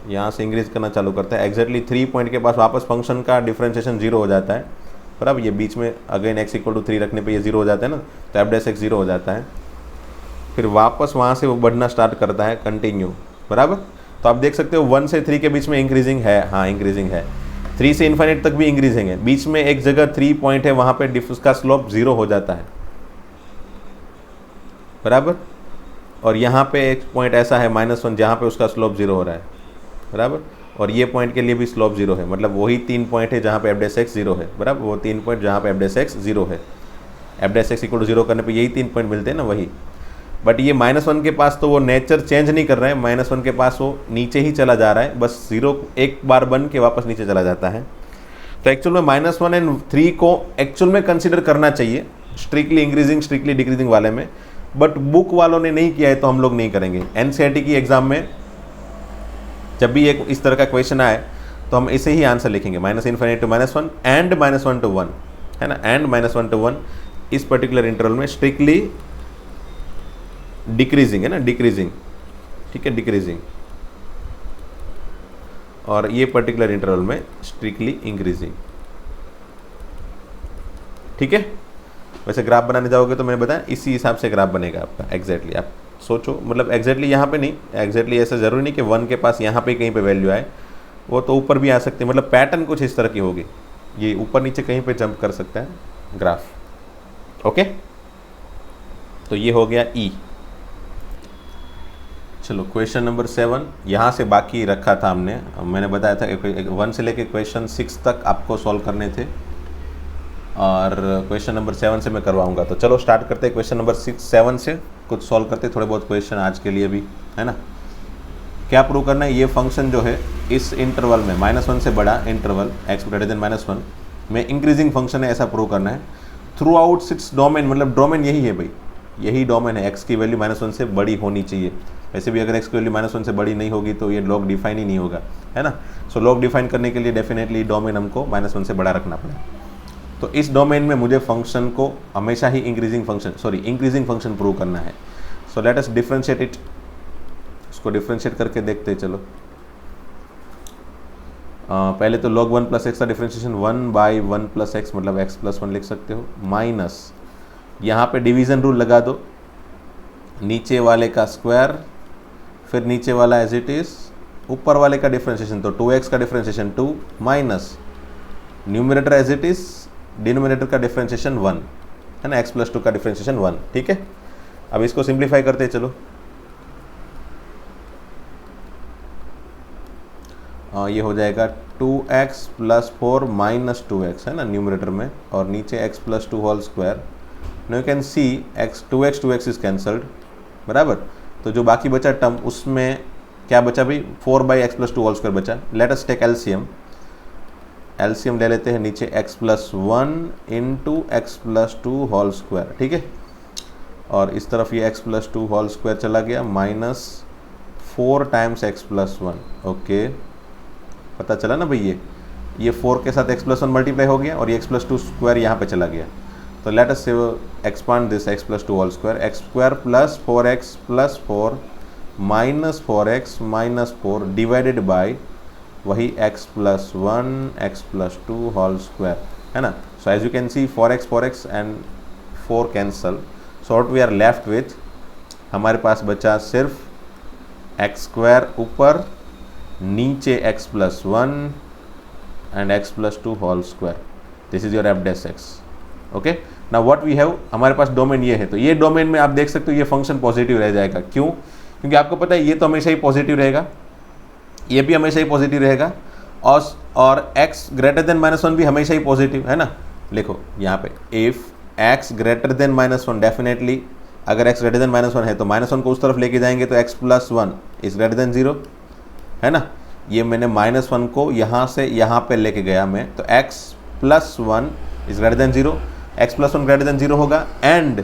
यहाँ से इंक्रीज करना चालू करता है, एग्जैक्टली 3 पॉइंट के पास वापस फंक्शन का डिफरेंशिएशन 0 हो जाता है, बराबर। ये बीच में अगेन x = 3 रखने पे ये 0 हो जाता है ना, तो एफ डैश एक्स 0 हो जाता है। फिर वापस वहाँ से वो बढ़ना स्टार्ट करता है, कंटिन्यू, बराबर। तो आप देख सकते हो 1 से 3 के बीच में इंक्रीजिंग है, हाँ इंक्रीजिंग है। 3 से इन्फाइनाइट तक भी इंक्रीजिंग है, बीच में एक जगह 3 पॉइंट है, वहाँ पे उसका स्लोप 0 हो जाता है, बराबर। और यहाँ पे एक पॉइंट ऐसा है -1 जहाँ पे उसका स्लोप 0 हो रहा है, बराबर। और ये पॉइंट के लिए भी स्लोप 0 है, मतलब वही 3 पॉइंट है जहाँ पे एफ डैश एक्स 0 है, बराबर। वो 3 पॉइंट जहाँ पे एफ डैश एक्स 0 है, एफ डैश एक्स = 0 करने पे यही 3 पॉइंट मिलते हैं ना, वही। बट ये -1 के पास तो वो नेचर चेंज नहीं कर रहे हैं, -1 के पास वो नीचे ही चला जा रहा है, बस 0 एक बार बन के वापस नीचे चला जाता है। तो एक्चुअल में -1 एंड 3 को एक्चुअल में कंसिडर करना चाहिए स्ट्रिक्टली इंक्रीजिंग स्ट्रिक्टली डिक्रीजिंग वाले में, बट बुक वालों ने नहीं किया है तो हम लोग नहीं करेंगे। एनसीईआरटी की एग्जाम में जब भी एक इस तरह का क्वेश्चन आए तो हम इसे ही आंसर लिखेंगे, -∞ to -1 एंड -1 to 1, है ना, एंड -1 to 1 इस पर्टिकुलर इंटरवल में स्ट्रिक्टली डिक्रीजिंग है ना, डिक्रीजिंग, ठीक है, डिक्रीजिंग। और ये पर्टिकुलर इंटरवल में स्ट्रिक्टली इंक्रीजिंग, ठीक है। वैसे ग्राफ बनाने जाओगे तो मैंने बताया इसी हिसाब से ग्राफ बनेगा आपका, एग्जैक्टली। आप सोचो, मतलब एग्जैक्टली यहाँ पे नहीं, एग्जैक्टली ऐसा ज़रूरी नहीं कि 1 के पास यहाँ पे कहीं पे वैल्यू आए, वो तो ऊपर भी आ सकती है, मतलब पैटर्न कुछ इस तरह की होगी, ये ऊपर नीचे कहीं पे जंप कर सकता है ग्राफ, ओके। तो ये हो गया ई। चलो क्वेश्चन नंबर 7, यहाँ से बाकी रखा था हमने, मैंने बताया था 1 से लेके क्वेश्चन 6 तक आपको सॉल्व करने थे, और क्वेश्चन नंबर 7 से मैं करवाऊंगा। तो चलो स्टार्ट करते हैं क्वेश्चन नंबर 7 से, कुछ सॉल्व करते थोड़े बहुत क्वेश्चन आज के लिए भी, है ना। क्या प्रूव करना है, ये फंक्शन जो है इस इंटरवल में -1 से बड़ा इंटरवल x > -1 में इंक्रीजिंग फंक्शन है, ऐसा प्रूव करना है थ्रू आउट इट्स डोमेन। मतलब डोमेन यही है भाई, यही डोमेन है, x की वैल्यू -1 से बड़ी होनी चाहिए। वैसे भी अगर x की वैल्यू -1 से बड़ी नहीं होगी तो ये लॉग डिफाइन ही नहीं होगा, है ना। सो लॉग डिफाइन करने के लिए डेफिनेटली डोमेन हमको -1 से बड़ा रखना पड़ेगा। तो इस डोमेन में मुझे फंक्शन को हमेशा ही इंक्रीजिंग फंक्शन प्रूव करना है। So let us differentiate it, उसको डिफरेंशिएट करके देखते हैं। चलो पहले तो log 1 + x का डिफरेंशिएशन 1/1 + x, मतलब x + 1 लिख सकते हो, माइनस यहाँ पे डिवीज़न रूल लगा दो, नीचे वाले का स्क्वायर, फिर नीचे वाला एज इट इज़, ऊपर वाले का डिफरेंशिएशन तो 2x का differentiation 2 minus numerator as it is, denominator का डिफरेंशिएशन 1, है ना, x + 2 का डिफरेंशिएशन 1, ठीक है। अब इसको सिंप्लीफाई करते हैं, चलो ये हो जाएगा 2x + 4 - 2x, है ना, न्यूमरेटर में, और नीचे x + 2 whole square. No you can see x 2x is cancelled, बराबर। तो जो बाकी बचा टर्म, उसमें क्या बचा भाई, 4/x + 2 होल स्क्वायर बचा। लेट अस टेक एलसीएम ले लेते हैं, नीचे x + 1 × x + 2 होल स्क्वायर, ठीक है। और इस तरफ ये x + 2 होल स्क्वायर चला गया, -4 × x + 1, ओके। पता चला ना भाई, ये 4 के साथ x प्लस 1 मल्टीप्लाई हो गया और ये x प्लस 2 स्क्वायर यहाँ पे चला गया। तो let us expand this x plus 2 whole square, X square plus 4x plus 4 minus 4x minus 4 divided by वही x plus 1 x plus 2 whole square, है ना। So as you can see 4x and 4 cancel, so what we are left with, हमारे पास बचा सिर्फ x square ऊपर, नीचे x plus 1 and x plus 2 whole square. This is your F dash X. Okay, now what we have, हमारे पास domain ये है, तो ये डोमेन में आप देख सकते हो ये फंक्शन पॉजिटिव रह जाएगा। क्यों? क्योंकि आपको पता है ये तो हमेशा ही पॉजिटिव रहेगा, ये भी हमेशा ही पॉजिटिव रहेगा, और x ग्रेटर देन -1 भी हमेशा ही पॉजिटिव है ना। लिखो यहाँ पे, if x greater than -1, definitely अगर x ग्रेटर देन -1 है तो -1 को उस तरफ लेके जाएंगे तो x plus 1 is greater than 0, है ना। ये मैंने -1 को यहाँ से यहाँ पे लेके गया मैं, तो x plus 1 is greater than 0, x plus 1 greater than 0 होगा, एंड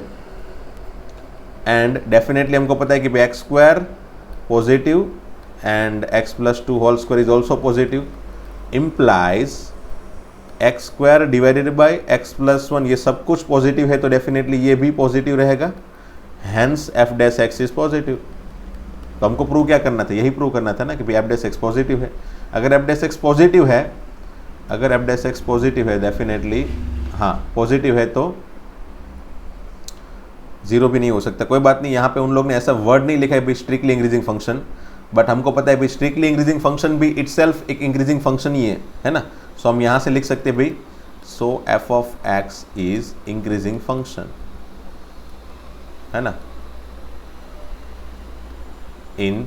डेफिनेटली हमको पता है कि x square positive and x plus 2 whole square is also positive, implies x square divided by x plus 1, ये सब कुछ पॉजिटिव है तो डेफिनेटली ये भी पॉजिटिव रहेगा, hence f dash x is positive. तो हमको प्रूव क्या करना था, यही प्रूव करना था ना कि f डैश x पॉजिटिव है। अगर f डैश x पॉजिटिव है, अगर f डैश x पॉजिटिव है डेफिनेटली, हाँ पॉजिटिव है तो 0 भी नहीं हो सकता। कोई बात नहीं, यहाँ पे उन लोग ने ऐसा वर्ड नहीं लिखा है भाई स्ट्रिक्टली इंक्रीजिंग फंक्शन, बट हमको पता है भाई स्ट्रिक्टली इंक्रीजिंग फंक्शन भी इटसेल्फ एक इंक्रीजिंग फंक्शन ही है ना। सो हम यहाँ से लिख सकते हैं भाई, सो f of x is increasing function, है ना, in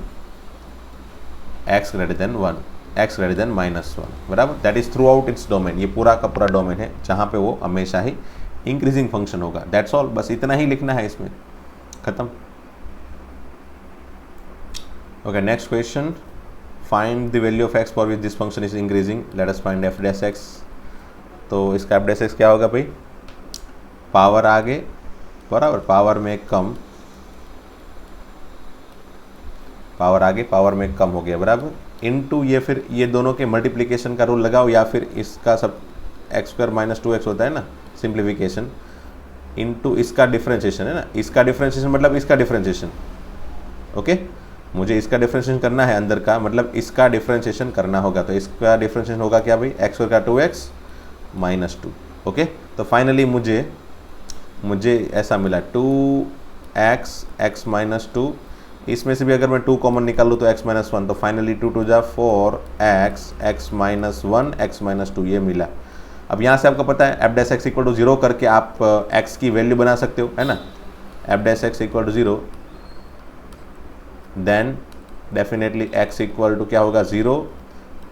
x greater than 1, x greater than -1, बराबर। That is through out its domain, ये पूरा का पूरा डोमेन है जहाँ पे वो हमेशा ही इंक्रीजिंग फंक्शन होगा। दैट्स ऑल, बस इतना ही लिखना है इसमें, खत्म। Okay, next question, find the value of x for which this function is increasing, let us find f dash x। तो इसका f डैश x क्या होगा भाई, पावर आगे बराबर, पावर में कम, पावर आगे पावर में कम हो गया बराबर, इनटू ये फिर ये दोनों के मल्टीप्लिकेशन का रूल लगाओ, या फिर इसका सब x स्क्वायर माइनस 2x होता है ना, सिंप्लीफिकेशन, इनटू इसका डिफरेंशिएशन है ना, इसका डिफरेंशिएशन मतलब इसका डिफरेंशिएशन। ओके, मुझे इसका डिफरेंशिएशन करना है अंदर का, मतलब इसका डिफरेंशिएशन करना होगा, तो इसका डिफरेंशिएशन होगा क्या भाई, x स्क्वायर का 2x माइनस 2। ओके, तो फाइनली मुझे ऐसा मिला 2x x माइनस 2, इसमें से भी अगर मैं 2 कॉमन निकालूँ तो x माइनस 1, तो फाइनली 2 2 जा 4x x minus 1 x minus 2 ये मिला। अब यहाँ से आपको पता है f dash x equal to 0 करके आप x की वैल्यू बना सकते हो, है ना। f dash x equal to 0, then definitely x equal to क्या होगा 0,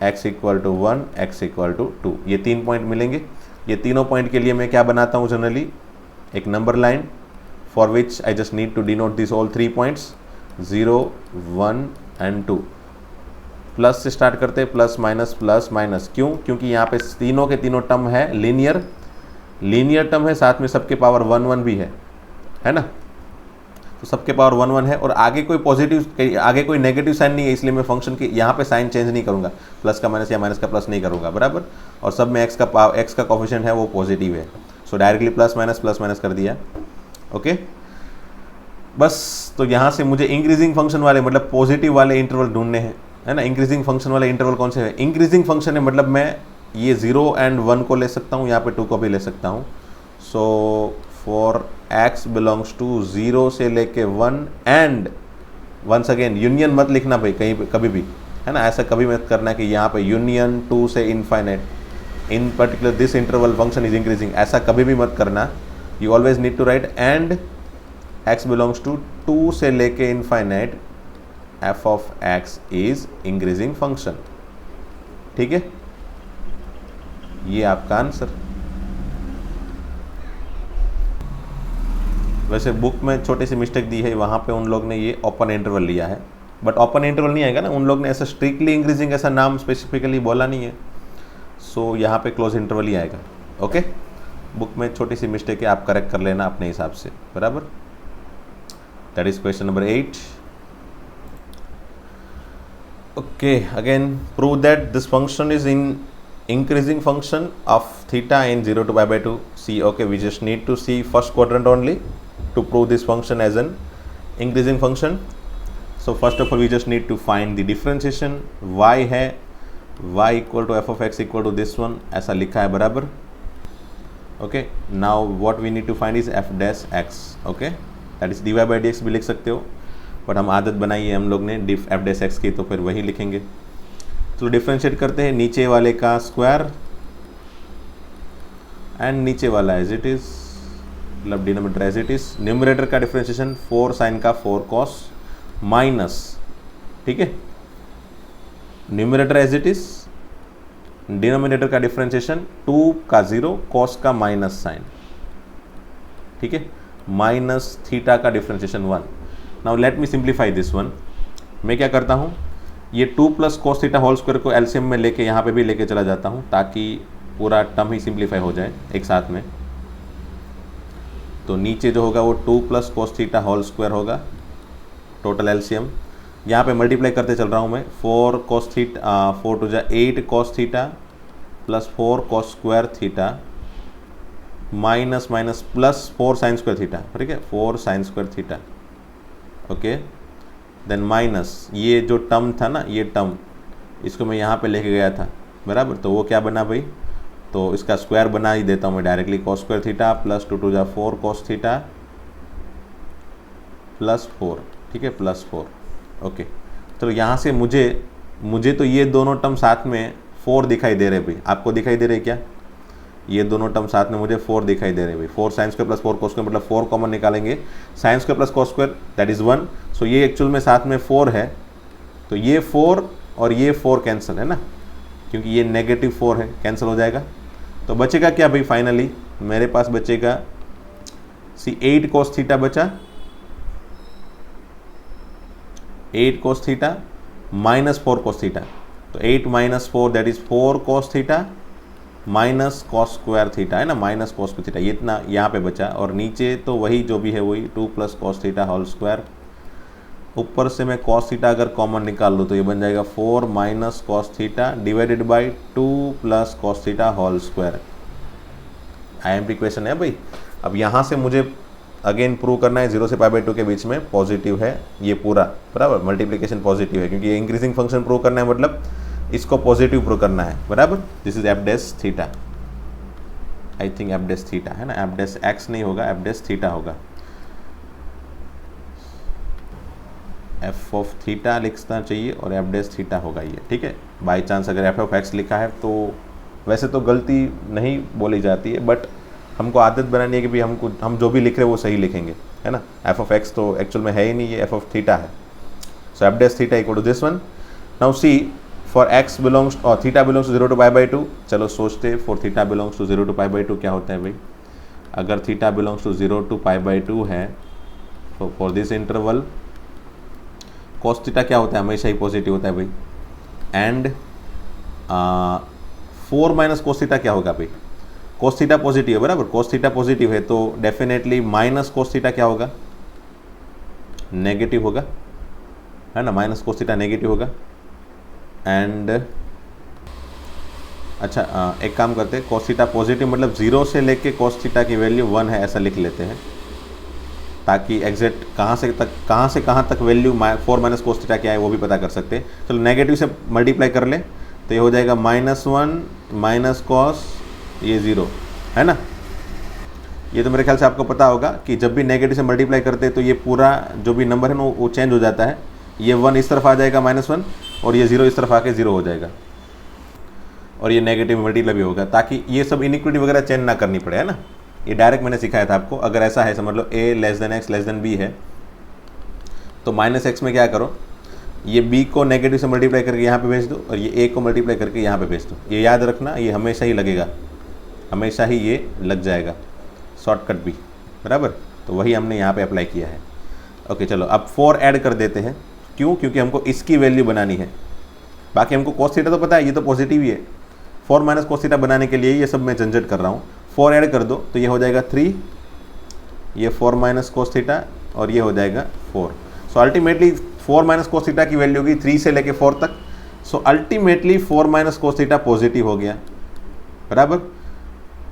x equal to 1, x equal to 2, ये 3 पॉइंट मिलेंगे। ये तीनों पॉइंट के लिए मैं क्या बनाता हूँ जनरली, एक number line for which I just need to denote this all 3 points, 0 1 and 2। Plus से स्टार्ट करते हैं, प्लस माइनस, क्यों, क्योंकि यहाँ पे तीनों के तीनों टर्म है लीनियर टर्म है, साथ में सबके पावर 1 1 भी है ना। तो सबके पावर 1 1 है, और आगे कोई पॉजिटिव, आगे कोई नेगेटिव साइन नहीं है, इसलिए मैं फंक्शन के यहाँ पे साइन चेंज नहीं करूँगा, प्लस का माइनस या माइनस का प्लस नहीं करूँगा बराबर। और सब में x का कोफिशिएंट है वो पॉजिटिव है, सो डायरेक्टली प्लस माइनस कर दिया। ओके, बस तो यहाँ से मुझे इंक्रीजिंग फंक्शन वाले मतलब पॉजिटिव वाले इंटरवल ढूंढने हैं, है ना। इंक्रीजिंग फंक्शन वाले इंटरवल कौन से है, इंक्रीजिंग फंक्शन है, मतलब मैं ये 0 एंड 1 को ले सकता हूँ, यहाँ पे 2 को भी ले सकता हूँ। So for x belongs to 0 से लेके 1, एंड वंस अगेन यूनियन मत लिखना भाई कहीं पे कभी भी, है ना। ऐसा कभी मत करना कि यहाँ पे यूनियन 2 से infinite, in particular this interval function is increasing, ऐसा कभी भी मत करना। You always need to write and x belongs to 2 से लेके infinite f of x is increasing function, ठीक है। ये आपका आंसर। वैसे बुक में छोटी सी मिस्टेक दी है, वहाँ पे उन लोग ने ये ओपन इंटरवल लिया है, बट ओपन इंटरवल नहीं आएगा ना, उन लोग ने ऐसा स्ट्रिक्टली इंक्रीजिंग ऐसा नाम स्पेसिफिकली बोला नहीं है, सो यहाँ पे क्लोज इंटरवल ही आएगा। ओके, बुक में छोटी सी मिस्टेक है, आप करेक्ट कर लेना अपने हिसाब से बराबर। That is question number 8। Okay, again prove that this function is increasing function of theta in 0 to pi by 2. See, okay, we just need to see first quadrant only to prove this function as an increasing function. So first of all we just need to find the differentiation. y है y equal to f of x equal to this one, ऐसा लिखा है बराबर. Okay, now what we need to find is f dash x. Okay, that is dy by dx भी लिख सकते हो, but हम आदत बनाई है हम लोग ने डिफ एफ डैश एक्स की, तो फिर वही लिखेंगे. तो डिफ्रेंशिएट करते हैं, नीचे वाले का स्क्वायर एंड नीचे वाला एज इट इज़, मतलब denominator as it is. Numerator का डिफ्रेंशिएशन 4 साइन का 4 कॉस माइनस, ठीक है, numerator as it is, denominator का डिफ्रेंशिएशन 2 का 0 कॉस का माइनस साइन, ठीक है, माइनस थीटा का differentiation 1. Now let me simplify this one. मैं क्या करता हूँ, ये 2 plus cos theta whole square को एलसीएम में लेके यहाँ पे भी लेके चला जाता हूँ, ताकि पूरा टर्म ही सिंप्लीफाई हो जाए एक साथ में. तो नीचे जो होगा वो 2 plus cos theta whole square होगा, टोटल एलसीएम. यहाँ पे मल्टीप्लाई करते चल रहा हूँ मैं, 4 कॉस थीटा 4 टू जा 8 cos theta plus 4 cos square theta minus minus plus 4 sine square theta, ठीक है, 4 sine square theta. Okay, then minus ये जो टर्म था ना, ये टर्म इसको मैं यहाँ पे लेके गया था बराबर, तो वो क्या बना भाई, तो इसका स्क्वायर बना ही देता हूँ मैं directly, cos square theta plus 2 टू जा 4 कॉस थीटा प्लस 4, ठीक है, प्लस 4. ओके, तो यहाँ से मुझे तो ये दोनों टर्म साथ में 4 दिखाई दे रहे भाई. आपको दिखाई दे रहे क्या, ये दोनों टर्म साथ में मुझे 4 दिखाई दे रहे भाई. 4 sine square plus 4 cos square, मतलब 4 कॉमन निकालेंगे, sine square plus cos square that is 1. सो ये एक्चुअल में साथ में 4 है, तो ये 4 और ये 4 कैंसिल है ना, क्योंकि ये नेगेटिव 4 है, कैंसिल हो जाएगा. तो बचेगा क्या भाई, फाइनली मेरे पास बचेगा 8 कॉस थीटा बचा, 8 cos theta minus 4 cos theta. तो 8 minus 4 that is 4 cos theta minus cos square theta है ना, माइनस कॉस स्क्वायर थीटा, ये इतना यहाँ पे बचा. और नीचे तो वही जो भी है वही 2 plus cos theta whole square. ऊपर से मैं कॉस थीटा अगर कॉमन निकाल लूँ तो ये बन जाएगा 4 minus cos theta divided by 2 plus cos theta whole square. IMP question है भाई. अब यहाँ से मुझे अगेन प्रूव करना है 0 से पाई बाई 2 के बीच में पॉजिटिव है ये पूरा, बराबर, मल्टीप्लिकेशन पॉजिटिव है, क्योंकि ये इंक्रीजिंग फंक्शन प्रूव करना है, मतलब इसको पॉजिटिव प्रूव करना है, बराबर. This is F dash theta, I think F dash theta है ना, एफ डैश एक्स नहीं होगा, एफ डैश थीटा होगा. एफ ऑफ थीटा लिखना चाहिए और एफ डैश थीटा होगा ये, ठीक है. बाई चांस अगर एफ ऑफ एक्स लिखा है तो वैसे तो गलती नहीं बोली जाती है, बट हमको आदत बनानी है कि भाई हम जो भी लिख रहे हैं वो सही लिखेंगे, है ना. एफ ऑफ एक्स तो एक्चुअल में है ही नहीं, ये एफ ऑफ थीटा है. So f dash theta equal to this one. Now see for x belongs और theta belongs to 0 to pi by 2. चलो सोचते for theta belongs to 0 to pi by 2 क्या होता है भाई. अगर theta belongs to 0 to pi by 2 है तो for this interval cos theta क्या होता है, हमेशा ही पॉजिटिव होता है भाई. एंड 4 माइनस कॉस थीटा क्या होगा भाई, कॉस थीटा पॉजिटिव है, बराबर, कॉस थीटा पॉजिटिव है तो डेफिनेटली माइनस कॉस थीटा क्या होगा, नेगेटिव होगा, है ना, माइनस कॉस थीटा नेगेटिव होगा. एंड अच्छा एक काम करते हैं, कॉस थीटा पॉजिटिव मतलब 0 से लेके कॉस थीटा की वैल्यू 1 है ऐसा लिख लेते हैं, ताकि एग्जैक्ट कहाँ से कहाँ तक वैल्यू 4 माइनस कॉस थीटा क्या है वो भी पता कर सकते हैं. चलो नेगेटिव से मल्टीप्लाई कर ले तो ये हो जाएगा -1 माइनस कॉस ये 0, है ना. ये तो मेरे ख्याल से आपको पता होगा कि जब भी नेगेटिव से मल्टीप्लाई करते हैं तो ये पूरा जो भी नंबर है ना वो चेंज हो जाता है. ये 1 इस तरफ आ जाएगा -1 और ये 0 इस तरफ आके 0 हो जाएगा, और ये नेगेटिव मल्टीप्लाई भी होगा, ताकि ये सब इनिक्विटी वगैरह चेंज ना करनी पड़े, है ना. ये डायरेक्ट मैंने सिखाया था आपको. अगर ऐसा है समझ लो a less than x less than b है तो -x में क्या करो, ये b को नेगेटिव से मल्टीप्लाई करके यहाँ पे भेज दो और ये a को मल्टीप्लाई करके यहाँ पे भेज दो. ये याद रखना, ये हमेशा ही लगेगा, हमेशा ही ये लग जाएगा, शॉर्टकट भी, बराबर. तो वही हमने यहाँ पे अप्लाई किया है. ओके चलो अब 4 ऐड कर देते हैं. क्यों, क्योंकि हमको इसकी वैल्यू बनानी है. बाकी हमको कॉस थीटा तो पता है, ये तो पॉजिटिव ही है. 4 माइनस कॉस थीटा बनाने के लिए ये सब मैं झंझट कर रहा हूँ. 4 ऐड कर दो तो ये हो जाएगा 3, ये 4 माइनस कॉस थीटा और ये हो जाएगा 4. So ultimately 4 minus cos theta की वैल्यू होगी 3 से लेके 4 तक. So ultimately 4 minus cos theta positive हो गया. बराबर।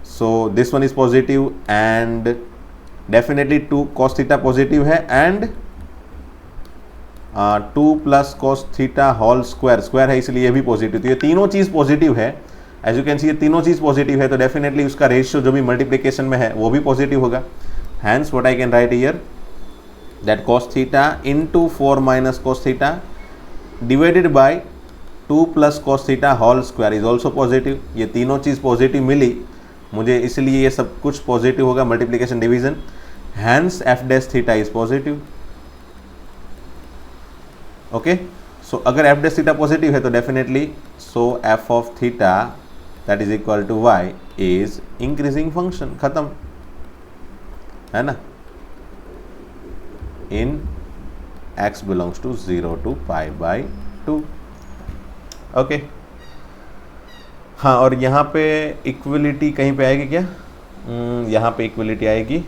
So this one is positive and definitely 2 cos theta positive है and 2 plus cos theta whole square है, इसलिए ये भी पॉजिटिव। तो ये तीनों चीज़ पॉजिटिव है। एज यू कैन सी ये तीनों चीज़ पॉजिटिव है, तो डेफिनेटली उसका रेशियो जो भी मल्टीप्लिकेशन में है वो भी पॉजिटिव होगा। Hence what I can write here that cos theta into 4 minus cos theta divided by 2 plus cos theta whole square is also positive. ये तीनों चीज़ पॉजिटिव मिली मुझे, इसलिए ये सब कुछ पॉजिटिव होगा, multiplication division. Hence f dash theta is positive. Okay, so अगर एफ डैश थीटा पॉजिटिव है तो definitely so f of theta that is equal to y is increasing function. खत्म, है ना, in x belongs to 0 to π/2। Okay, हाँ, और यहाँ पे इक्वलिटी कहीं पे आएगी क्या? यहाँ पे इक्वलिटी आएगी,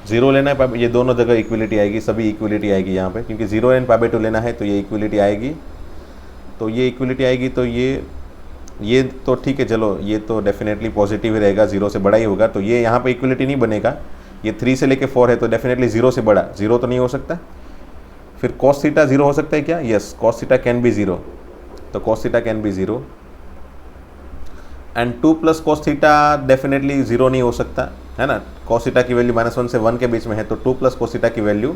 0 लेना है, ये दोनों जगह इक्वलिटी आएगी, सभी इक्वलिटी आएगी यहाँ पे, क्योंकि 0 एंड π/2 लेना है तो ये इक्वलिटी आएगी। तो ये इक्वलिटी आएगी तो ये तो ठीक है, चलो ये तो डेफिनेटली पॉजिटिव ही रहेगा, 0 से बड़ा ही होगा। तो ये यहाँ पे इक्वलिटी नहीं बनेगा, ये 3 से लेके 4 है तो डेफिनेटली 0 से बड़ा, 0 तो नहीं हो सकता। फिर cos थीटा 0 हो सकता है क्या? Yes, cos theta can be 0, तो cos theta can be 0 and 2 plus cos theta definitely 0 नहीं हो सकता, है ना। cos थीटा की वैल्यू -1 से 1 के बीच में है, तो 2 प्लस cos थीटा की वैल्यू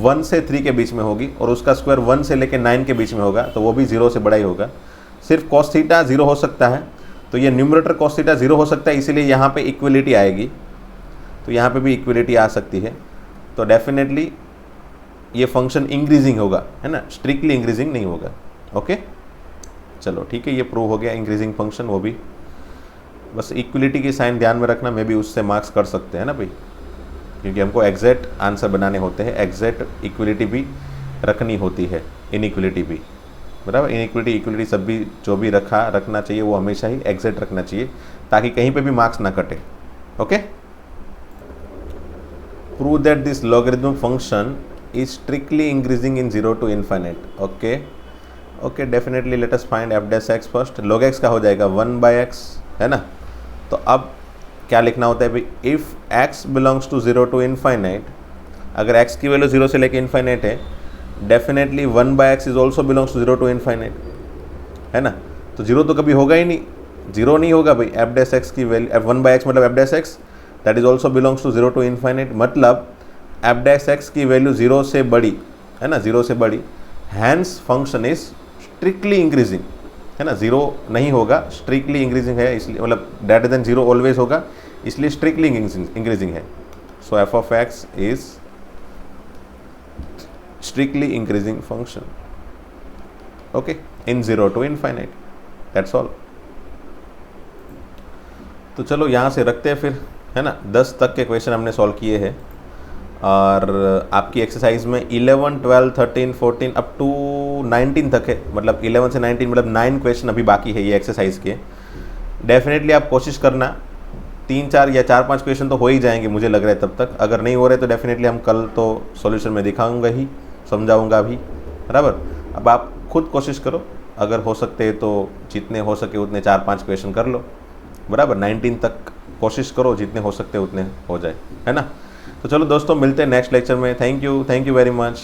1 से 3 के बीच में होगी और उसका स्क्वायर 1 से लेके 9 के बीच में होगा, तो वो भी 0 से बड़ा ही होगा। सिर्फ cos थीटा 0 हो सकता है, तो ये न्यूमरेटर cos थीटा 0 हो सकता है, इसीलिए यहाँ पे इक्वलिटी आएगी, तो यहाँ पे भी इक्वलिटी आ सकती है। तो डेफिनेटली ये फंक्शन इंक्रीजिंग होगा, है ना, स्ट्रिक्टली इंक्रीजिंग नहीं होगा। ओके, चलो ठीक है, ये प्रूव हो गया इंक्रीजिंग फंक्शन। वो भी बस इक्वलिटी की साइन ध्यान में रखना, मे भी उससे मार्क्स कर सकते हैं ना भाई, क्योंकि हमको एग्जैक्ट आंसर बनाने होते हैं, एग्जैक्ट इक्वलिटी भी रखनी होती है, इनइक्वलिटी भी, बराबर। इनइक्वलिटी इक्वलिटी सब भी जो भी रखना चाहिए वो हमेशा ही एग्जैक्ट रखना चाहिए, ताकि कहीं पे भी मार्क्स ना कटे। Okay, prove that this logarithmic function is strictly increasing in 0 to infinite। Okay okay, definitely let us find F dash x first. log x का हो जाएगा 1/x, है ना। तो अब क्या लिखना होता है भाई, if x belongs to 0 to infinite, अगर x की वैल्यू 0 से लेके इन्फाइनाइट है, definitely 1/x is also belongs to 0 to infinite, है ना। तो 0 तो कभी होगा ही नहीं, 0 नहीं होगा भाई। एफ डैश एक्स की वैल्यू 1/x मतलब F dash x that is also belongs to 0 to infinite, मतलब एफ डैश एक्स की वैल्यू 0 से बड़ी, है ना, 0 से बड़ी। Hence function is strictly increasing, है ना, 0 नहीं होगा, स्ट्रिक्टली इंक्रीजिंग है, इसलिए मतलब ग्रेटर देन 0 ऑलवेज होगा, इसलिए स्ट्रिक्टली इंक्रीजिंग है। So f of x is strictly increasing function. Okay, in 0 to infinite, that's all. तो चलो यहाँ से रखते हैं फिर, है ना। 10 तक के क्वेश्चन हमने सॉल्व किए हैं, और आपकी एक्सरसाइज में 11, 12, 13, 14 अप टू 19 तक है, मतलब 11 से 19 मतलब 9 क्वेश्चन अभी बाकी है ये एक्सरसाइज के। डेफिनेटली आप कोशिश करना, 3, 4 या 4, 5 क्वेश्चन तो हो ही जाएंगे मुझे लग रहा है तब तक। अगर नहीं हो रहे तो डेफिनेटली हम कल तो सॉल्यूशन में दिखाऊंगा ही, समझाऊंगा भी, बराबर। अब आप खुद कोशिश करो, अगर हो सकते तो जितने हो सके उतने 4-5 क्वेश्चन कर लो, बराबर। 19 तक कोशिश करो, जितने हो सकते उतने हो जाए, है ना। तो चलो दोस्तों, मिलते हैं नेक्स्ट लेक्चर में। Thank you very much.